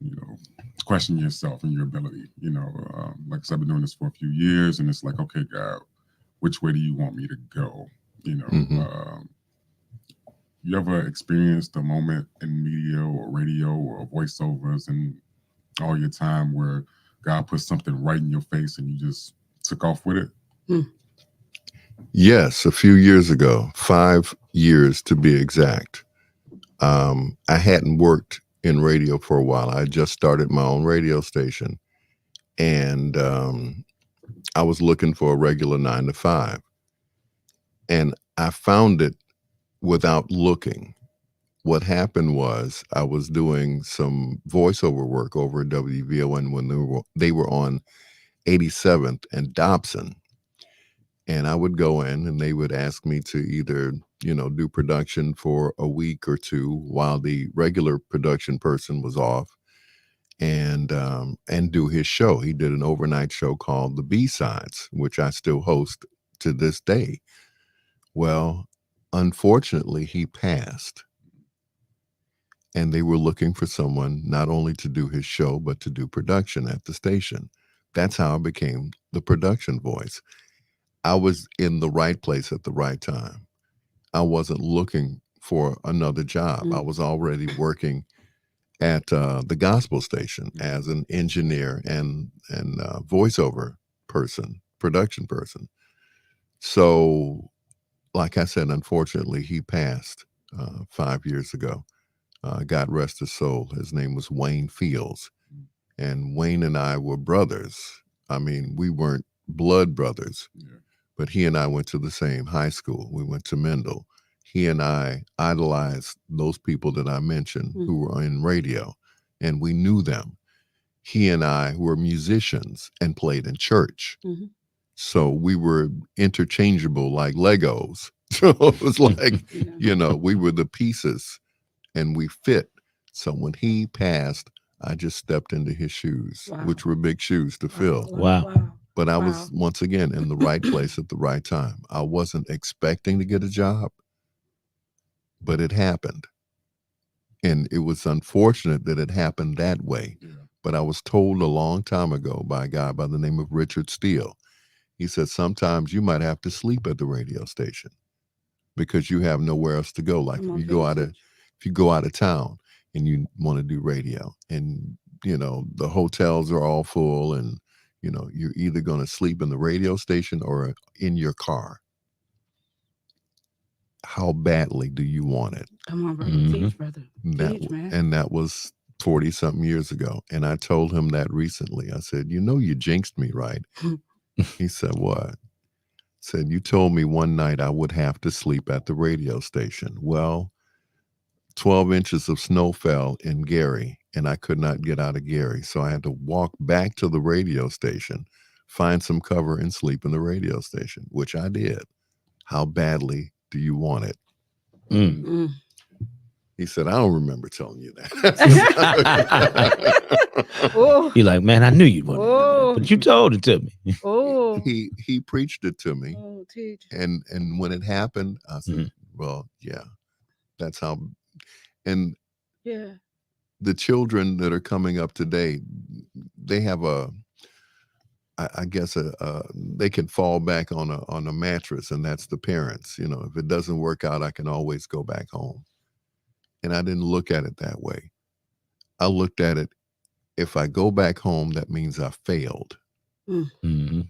you know, question yourself and your ability. You know, like I said, I've been doing this for a few years, and it's like, okay, God, which way do you want me to go? You know, Mm-hmm. You ever experienced a moment in media or radio or voiceovers and all your time where God put something right in your face and you just took off with it? Yes, a few years ago, 5 years to be exact. I hadn't worked in radio for a while. I just started my own radio station, and I was looking for a regular 9 to 5. And I found it without looking. What happened was I was doing some voiceover work over at WVON when they were on 87th and Dobson. And I would go in and they would ask me to either, you know, do production for a week or two while the regular production person was off and do his show. He did an overnight show called The B-Sides, which I still host to this day. Well, unfortunately, he passed. And they were looking for someone not only to do his show, but to do production at the station. That's how I became the production voice. I was in the right place at the right time. I wasn't looking for another job. I was already working at the gospel station as an engineer and voiceover person, production person. So, like I said, unfortunately, he passed 5 years ago. God rest his soul. His name was Wayne Fields. And Wayne and I were brothers. I mean, we weren't blood brothers, but he and I went to the same high school. We went to Mendel. He and I idolized those people that I mentioned who were in radio, and we knew them. He and I were musicians and played in church. So we were interchangeable like Legos. So it was like, you know, we were the pieces and we fit. So when he passed, I just stepped into his shoes, which were big shoes to fill. Wow. But I was, once again, in the right place at the right time. I wasn't expecting to get a job, but it happened. And it was unfortunate that it happened that way. But I was told a long time ago by a guy by the name of Richard Steele. He said, sometimes you might have to sleep at the radio station because you have nowhere else to go. Like if you go out of town and you want to do radio and, you know, the hotels are all full and, you know, you're either going to sleep in the radio station or in your car. How badly do you want it? Come on, brother. Teach, brother. Teach, man. And that was 40 something years ago. And I told him that recently. I said, you know, you jinxed me, right? He said, what? Said, you told me one night I would have to sleep at the radio station. Well, 12 inches of snow fell in Gary, and I could not get out of Gary. So I had to walk back to the radio station, find some cover, and sleep in the radio station, which I did. How badly do you want it? He said, I don't remember telling you that. You're like, man, I knew you'd want it, but you told it to me. He preached it to me. And when it happened, I said, well, yeah, that's how. And the children that are coming up today, they have a I guess they can fall back on a mattress, and that's the parents. You know, if it doesn't work out, I can always go back home. And I didn't look at it that way. I looked at it, if I go back home, that means I failed. Mm-hmm.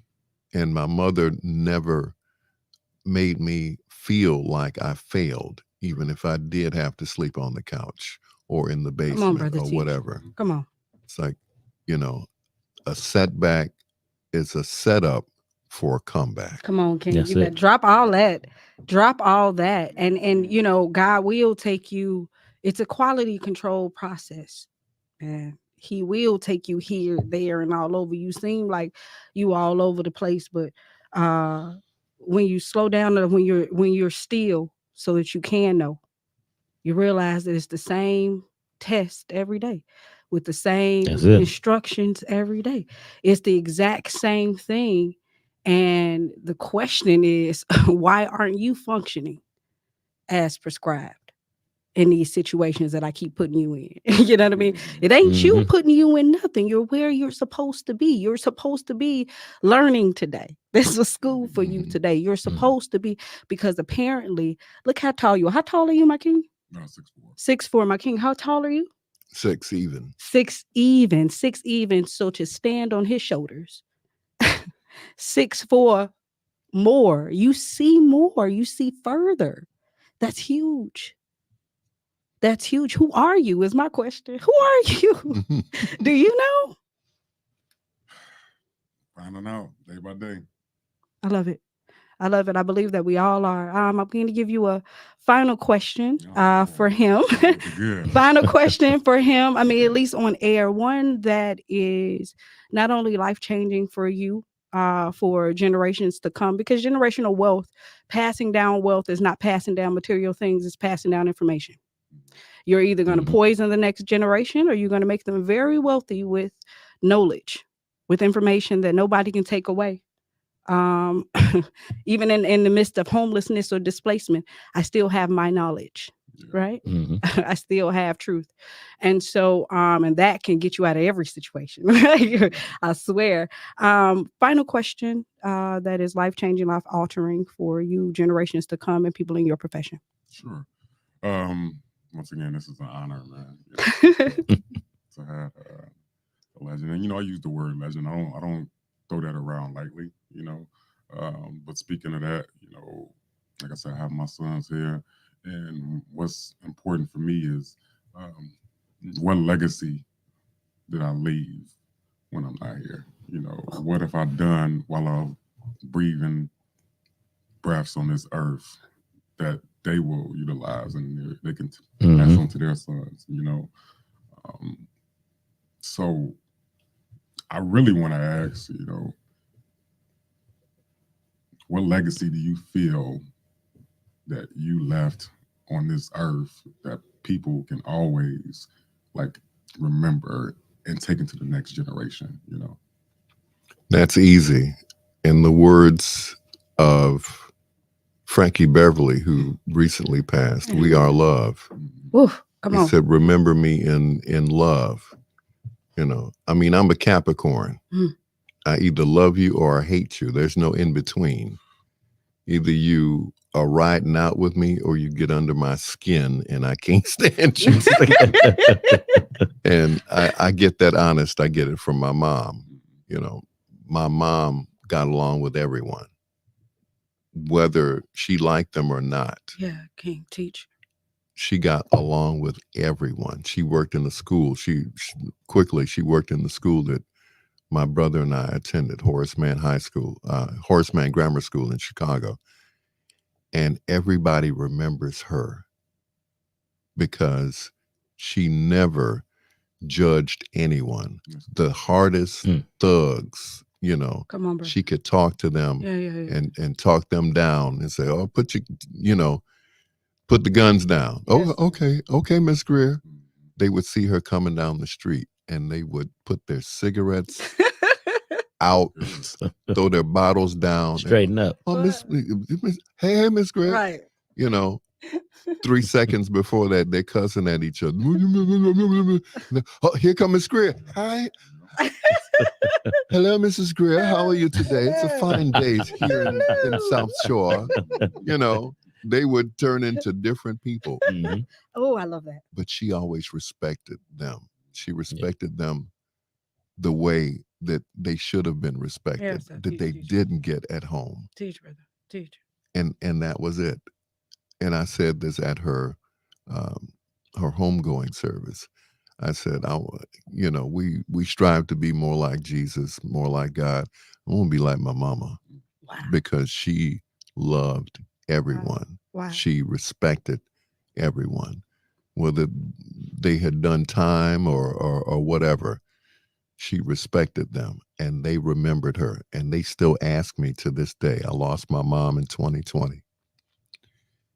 And my mother never made me feel like I failed, even if I did have to sleep on the couch or in the basement or whatever. Come on. It's like, you know, a setback is a setup for a comeback. Come on, King. That's You better it. drop all that. Drop all that. And you know, God will take you. It's a quality control process. And he will take you here, there, and all over. You seem like you all over the place, but when you slow down and when you're still so that you can know, you realize that it's the same test every day with the same That's it. instructions every day. It's the exact same thing. And the question is, why aren't you functioning as prescribed in these situations that I keep putting you in? You know what I mean? It ain't you Mhm. putting you in nothing. You're where you're supposed to be. You're supposed to be learning today. This was school for you today. You're supposed to be, because apparently, look how tall you are. How tall are you, my king? 6'4". 6'4", my king. How tall are you? 6 even. 6 even. 6 even. So to stand on his shoulders, 6'4" more. You see more. You see further. That's huge. That's huge. Who are you is my question. Who are you? Do you know? Finding out day by day. I love it. I love it. I believe that we all are. I'm going to give you a final question for him. Final question for him. I mean, at least on air, one that is not only life-changing for you, for generations to come, because generational wealth, passing down wealth is not passing down material things, it's passing down information. You're either going to poison the next generation, or you're going to make them very wealthy with knowledge, with information that nobody can take away. Even in the midst of homelessness or displacement, I still have my knowledge, right? I still have truth. And so, and that can get you out of every situation. I swear. Final question, that is life-changing, life-altering for you, generations to come, and people in your profession. Sure. Once again, this is an honor, man. To have a legend. And, I use the word legend. I don't throw that around lightly, But speaking of that, like I said, I have my sons here. And what's important for me is what legacy did I leave when I'm not here? What have I done while I'm breathing breaths on this earth that they will utilize and they can pass on to their sons, So I really want to ask, what legacy do you feel that you left on this earth that people can always remember and take into the next generation, That's easy. In the words of Frankie Beverly, who recently passed, "We are love." Oof, come on. He said, "Remember me in love." I mean, I'm a Capricorn. I either love you or I hate you. There's no in between. Either you are riding out with me or you get under my skin and I can't stand you. And I get that honest. I get it from my mom. My mom got along with everyone, whether she liked them or not. Yeah, can't teach. She got along with everyone. She worked in the school. She worked in the school that my brother and I attended, Horace Mann Grammar School in Chicago. And everybody remembers her because she never judged anyone. The hardest thugs, Come on, bro. she could talk to them and talk them down and say, "Oh, put the guns down." Yes. Oh, okay, Miss Greer. They would see her coming down the street and they would put their cigarettes out, throw their bottles down. Straighten up. Oh, hey, Miss Greer. Right. 3 seconds before that, they're cussing at each other. "Oh, here come Miss Greer. Hi, Hello, Mrs. Greer. How are you today? It's a fine day here in South Shore. You know, they would turn into different people. Oh, I love that. But she always respected them. She respected them the way that they should have been respected, Yes, sir. that they didn't get at home. Teach, brother. Teach. And that was it. And I said this at her homegoing service. I said, we strive to be more like Jesus, more like God. I want to be like my mama. Wow. Because she loved everyone. Wow. She respected everyone, whether they had done time or whatever. She respected them, and they remembered her, and they still ask me to this day. I lost my mom in 2020,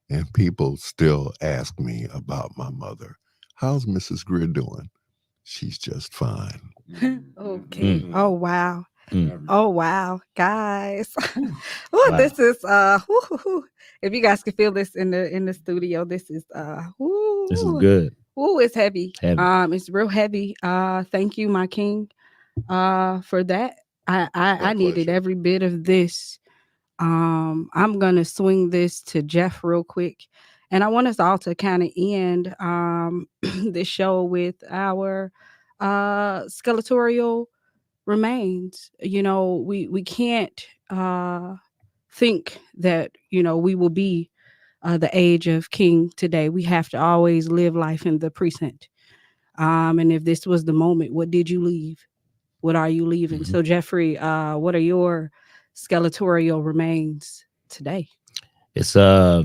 and people still ask me about my mother. How's Mrs. Greer doing? She's just fine. Okay. Mm. Oh, wow. Oh, wow, guys. Wow. This is if you guys can feel this in the studio, this is This is good. It's heavy. Heavy. It's real heavy. Thank you, my king, for that. I needed pleasure. every bit of this. I'm gonna swing this to Jeff real quick, and I want us all to kind of end this show with our skeletorial remains. You know, we can't think that, you know, we will be the age of king today. We have to always live life in the present. And if this was the moment, what did you leave? What are you leaving? So Jeffrey, what are your skeletorial remains today? It's I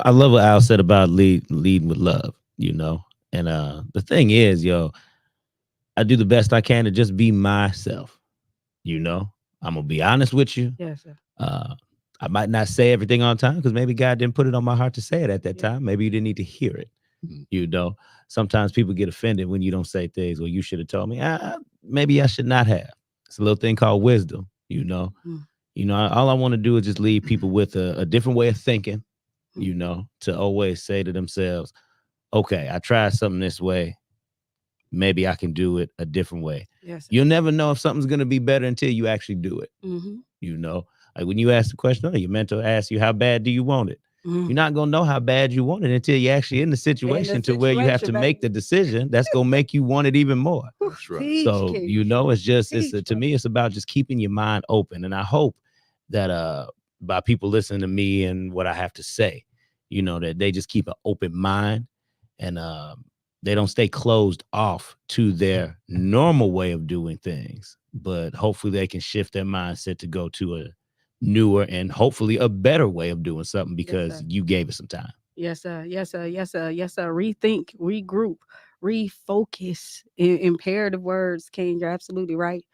love what Al said about leading with love, you know. And the thing is, I do the best I can to just be myself. You know, I'm gonna be honest with you. Yes, sir. I might not say everything on time because maybe God didn't put it on my heart to say it at that time. Maybe you didn't need to hear it. You know, sometimes people get offended when you don't say things. Well, you should have told me. Maybe I should not have. It's a little thing called wisdom. You know, all I want to do is just leave people with a different way of thinking. You know, to always say to themselves, "Okay, I tried something this way. Maybe I can do it a different way." Yes. You'll never know if something's going to be better until you actually do it. You know, like when you ask the question, your mentor asks you, how bad do you want it? You're not going to know how bad you want it until you're actually in the situation to where you have to make the decision that's going to make you want it even more. That's right. So, you know, it's just, to me, it's about just keeping your mind open. And I hope that by people listening to me and what I have to say, you know, that they just keep an open mind and they don't stay closed off to their normal way of doing things, but hopefully they can shift their mindset to go to a newer and hopefully a better way of doing something because you gave it some time. Yes, sir. Yes, sir. Yes, sir. Yes, sir. Rethink, regroup, refocus. Imperative words, King. You're absolutely right.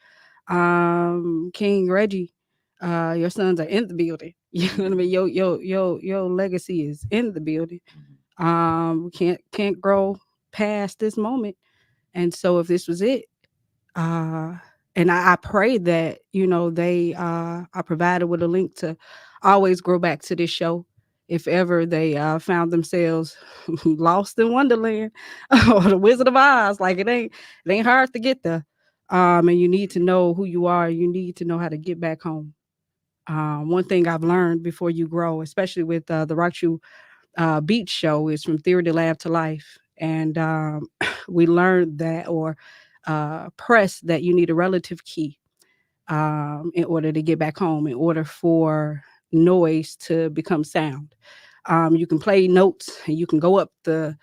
King Reggie, your sons are in the building. You know what I mean? Your legacy is in the building. Can't grow past this moment. And so if this was it, and I pray that, you know, they are provided with a link to always grow back to this show. If ever they found themselves lost in Wonderland or the Wizard of Oz, like it ain't hard to get there. And you need to know who you are. You need to know how to get back home. One thing I've learned before you grow, especially with the RockTrue Beach show, is from theory to lab to life. And we learned that, or press that you need a relative key in order to get back home, in order for noise to become sound. You can play notes and you can go up the,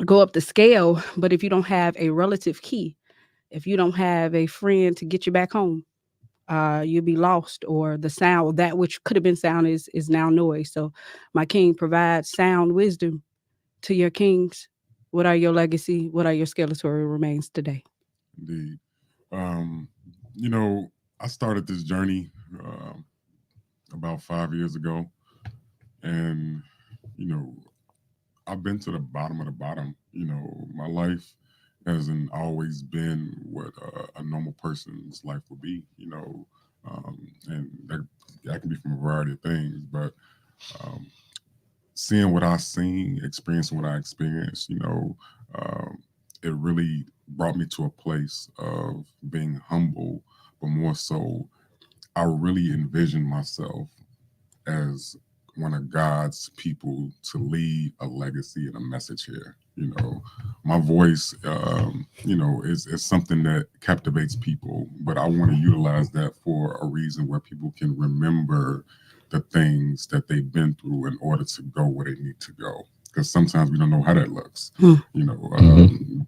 go up the scale, but if you don't have a relative key, if you don't have a friend to get you back home, you'll be lost, or the sound, that which could have been sound is now noise. So my king provides sound wisdom to your kings. What are your legacy? What are your skeletal remains today? Indeed. You know, I started this journey about 5 years ago, and you know, I've been to the bottom of the bottom. You know, my life hasn't always been what a normal person's life would be. You know, and that can be from a variety of things, but seeing what I've seen, experiencing what I experienced, you know, it really brought me to a place of being humble, but more so, I really envisioned myself as one of God's people to leave a legacy and a message here. You know, my voice, is something that captivates people, but I want to utilize that for a reason where people can remember the things that they've been through in order to go where they need to go. Because sometimes we don't know how that looks. You know,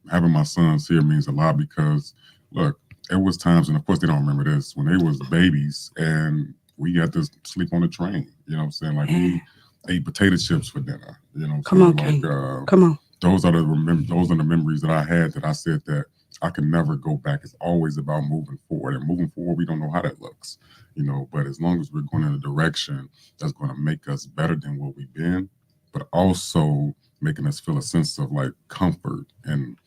having my sons here means a lot because, look, it was times, and of course they don't remember this, when they was babies and we had to sleep on the train. You know what I'm saying? Like we ate potato chips for dinner. You know what I'm saying? Like, Come on. those are the memories that I had that I said that I can never go back. It's always about moving forward. And moving forward, we don't know how that looks. You know, but as long as we're going in a direction that's going to make us better than what we've been, but also making us feel a sense of like comfort and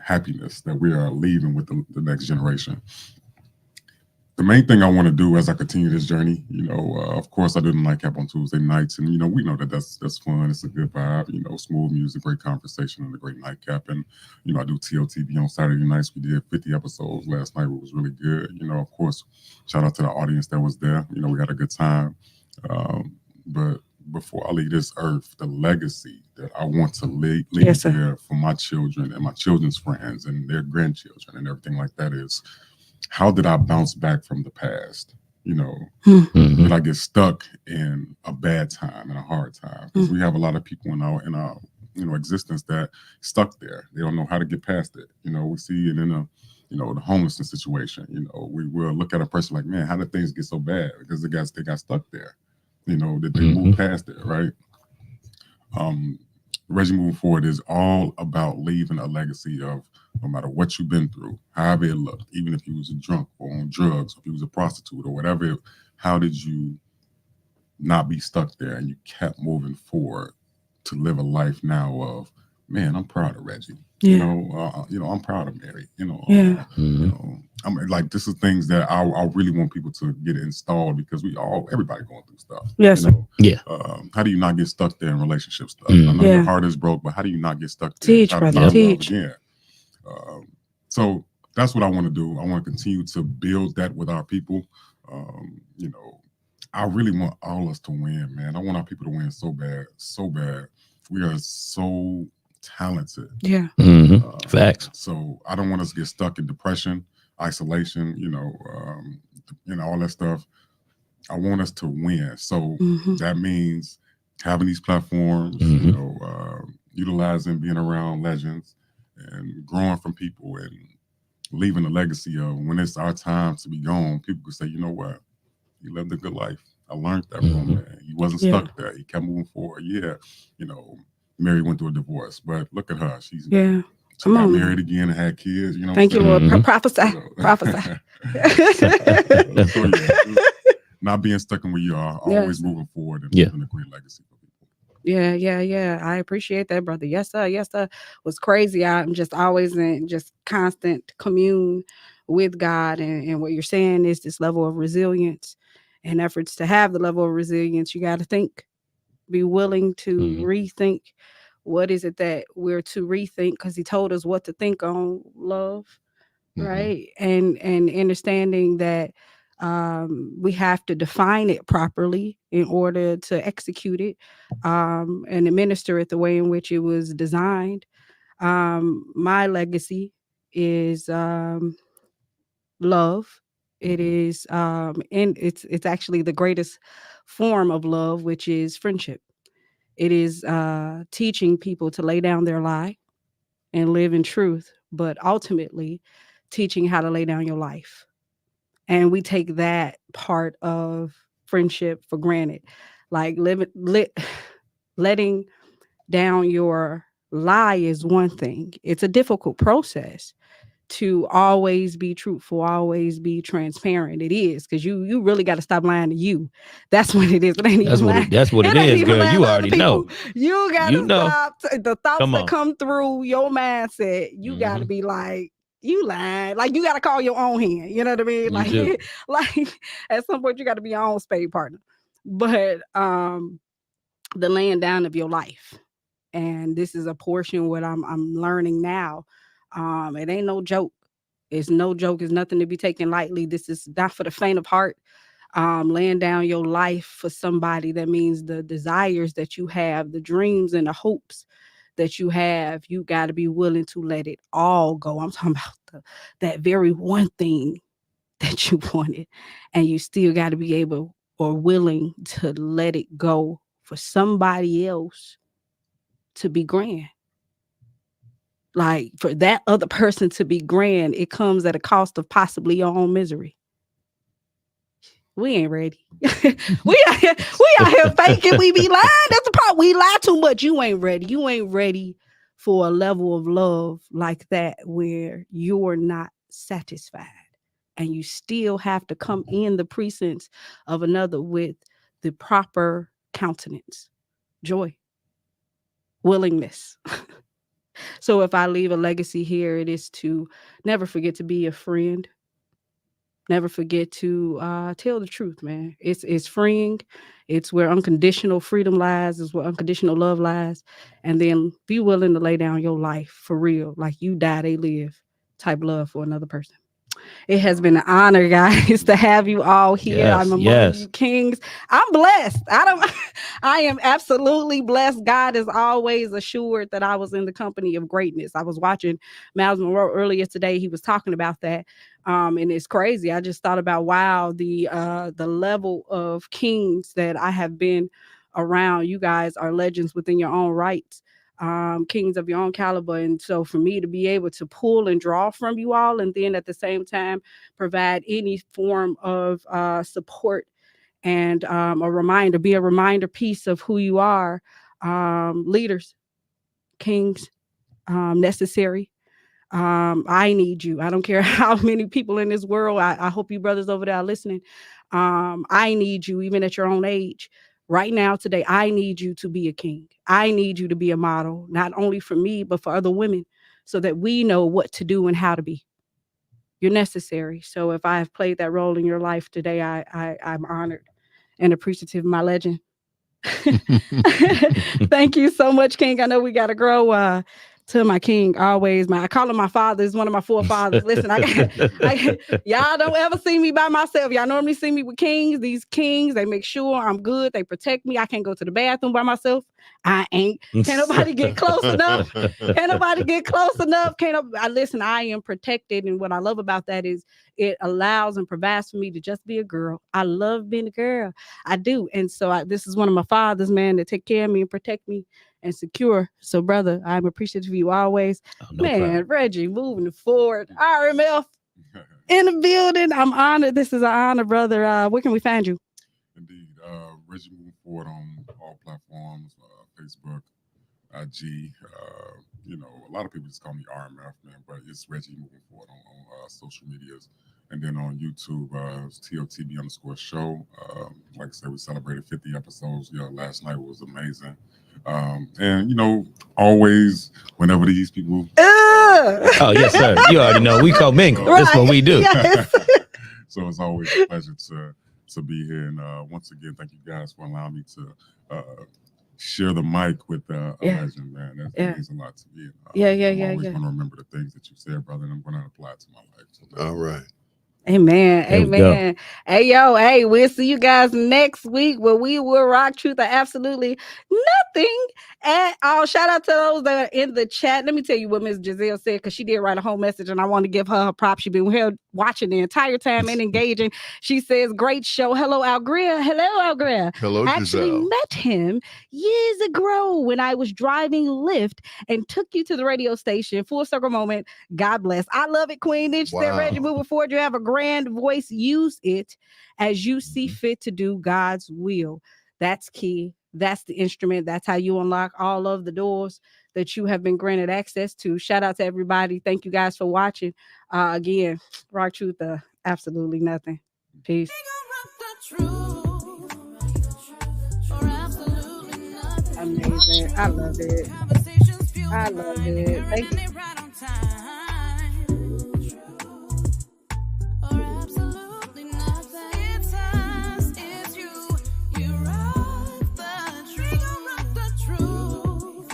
happiness that we are leaving with the next generation. The main thing I want to do as I continue this journey, of course, I didn't like Cap on Tuesday nights, and we know that that's fun. It's a good vibe, smooth music, great conversation, and a great nightcap. And I do TOTV on Saturday nights. We did 50 episodes last night, which was really good. Of course, shout out to the audience that was there. We had a good time. But before I leave this earth, the legacy that I want to leave here for my children and my children's friends and their grandchildren and everything like that is, how did I bounce back from the past? Did I get stuck in a bad time and a hard time? Because we have a lot of people in our existence that stuck there. They don't know how to get past it. We see it in the homelessness situation. We will look at a person like, man, how did things get so bad? Because they got stuck there. That they moved past it, right? Reggie moving forward is all about leaving a legacy of no matter what you've been through, however it looked, even if you was a drunk or on drugs, or if you was a prostitute or whatever, how did you not be stuck there and you kept moving forward to live a life now of, man, I'm proud of Reggie. Yeah. I'm proud of Mary. Yeah. I'm like, this is things that I really want people to get installed because everybody going through stuff. Yes. Yeah. How do you not get stuck there in relationship stuff? I know your heart is broke, but how do you not get stuck there? Teach, brother. Teach. Again. So that's what I want to do. I want to continue to build that with our people. I really want all us to win, man. I want our people to win so bad, so bad. We are so talented. Yeah. Facts. So I don't want us to get stuck in depression, isolation, all that stuff. I want us to win. So that means having these platforms, utilizing, being around legends and growing from people and leaving a legacy of when it's our time to be gone, people could say, you know what? He lived a good life. I learned that from him, man. He wasn't stuck there. He kept moving forward. Yeah. Mary went through a divorce, but look at her. She got married again and had kids. Thank you, Lord. Prophesy. Prophesy. So, not being stuck in where you are, always moving forward and leaving a great legacy for people. Yeah. I appreciate that, brother. Yes, sir. It was crazy. I'm just always in just constant commune with God. And what you're saying is this level of resilience and efforts to have the level of resilience. You got to think, be willing to rethink. What is it that we're to rethink? Because he told us what to think on love, right? And understanding that we have to define it properly in order to execute it and administer it the way in which it was designed. My legacy is love. It is and it's actually the greatest form of love, which is friendship. It is teaching people to lay down their lie and live in truth, but ultimately teaching how to lay down your life. And we take that part of friendship for granted. Like letting down your lie is one thing. It's a difficult process to always be truthful, always be transparent. It is, because you really got to stop lying to you. That's what it is. It ain't even lying. That's what it is, girl. You already know. You got to stop. The thoughts that come through your mindset, you got to be like, you lying. Like, you got to call your own hand. You know what I mean? Like at some point, you got to be your own spade partner. But the laying down of your life. And this is a portion what I'm learning now. It ain't no joke. It's no joke. It's nothing to be taken lightly. This is not for the faint of heart. Laying down your life for somebody, that means the desires that you have, the dreams and the hopes that you have, you got to be willing to let it all go. I'm talking about that very one thing that you wanted, and you still got to be able or willing to let it go for somebody else to be grand. Like, for that other person to be grand, it comes at a cost of possibly your own misery. We ain't ready. we out here faking. We be lying. That's the part. We lie too much. You ain't ready. You ain't ready for a level of love like that where you're not satisfied, and you still have to come in the precincts of another with the proper countenance, joy, willingness. So if I leave a legacy here, it is to never forget to be a friend. Never forget to tell the truth, man. It's freeing. It's where unconditional freedom lies. It's where unconditional love lies. And then be willing to lay down your life for real, like you die, they live type love for another person. It has been an honor, guys, to have you all here. Yes, I'm among yes. you kings. I'm blessed. I am absolutely blessed. God is always assured that I was in the company of greatness. I was watching Miles Monroe earlier today. He was talking about that. And it's crazy. I just thought about, wow, the level of kings that I have been around. You guys are legends within your own rights. Kings of your own caliber. And so for me to be able to pull and draw from you all, and then at the same time provide any form of support and be a reminder piece of who you are, leaders, kings, necessary. I need you. I don't care how many people in this world. I hope you brothers over there are listening. I need you, even at your own age. Right now, today, I need you to be a king. I need you to be a model, not only for me, but for other women, so that we know what to do and how to be. You're necessary. So if I have played that role in your life today, I'm honored and appreciative of my legend. Thank you so much, King. I know we got to grow to my king. Always, I call him my father. He's one of my forefathers. Listen, y'all don't ever see me by myself. Y'all normally see me with kings. These kings, they make sure I'm good. They protect me. I can't go to the bathroom by myself. I ain't. Can't nobody get close enough. Can't nobody get close enough. Listen, I am protected. And what I love about that is it allows and provides for me to just be a girl. I love being a girl. I do. And so this is one of my fathers, man, that take care of me and protect me and secure. So, brother, I'm appreciative of you always. Problem. Reggie, moving forward. RMF in the building. I'm honored. This is an honor, brother. Where can we find you? Indeed. Reggie moving forward on all platforms, Facebook, IG. A lot of people just call me RMF, man, but it's Reggie moving forward on social medias. And then on YouTube, it's TOTB_show. Like I said, we celebrated 50 episodes. Last night was amazing. And always whenever these people. Oh yes, sir. You already know we co-mingle. Right. That's what we do. Yes. So it's always a pleasure to be here. And once again, thank you guys for allowing me to share the mic with a legend, man. That means a lot to me. I'm always going to remember the things that you said, brother, and I'm going to apply it to my life. So all right. Amen. Amen. Hey, we'll see you guys next week where we will rock truth or absolutely nothing at all. Shout out to those that are in the chat. Let me tell you what Ms. Giselle said, because she did write a whole message and I want to give her props. She's been here watching the entire time and engaging. She says, great show. Hello, Algria. Hello, Algria. Hello, Giselle. Actually met him years ago when I was driving Lyft and took you to the radio station. Full circle moment. God bless. I love it, Queen. Then she said, Reggie, moving forward, you have a grand voice. Use it as you see fit to do God's will. That's key. That's the instrument. That's how you unlock all of the doors that you have been granted access to. Shout out to everybody. Thank you guys for watching. Again, Rock Truth, absolutely nothing. Peace. Amazing. I love it. I love it. Thank you. Rock True.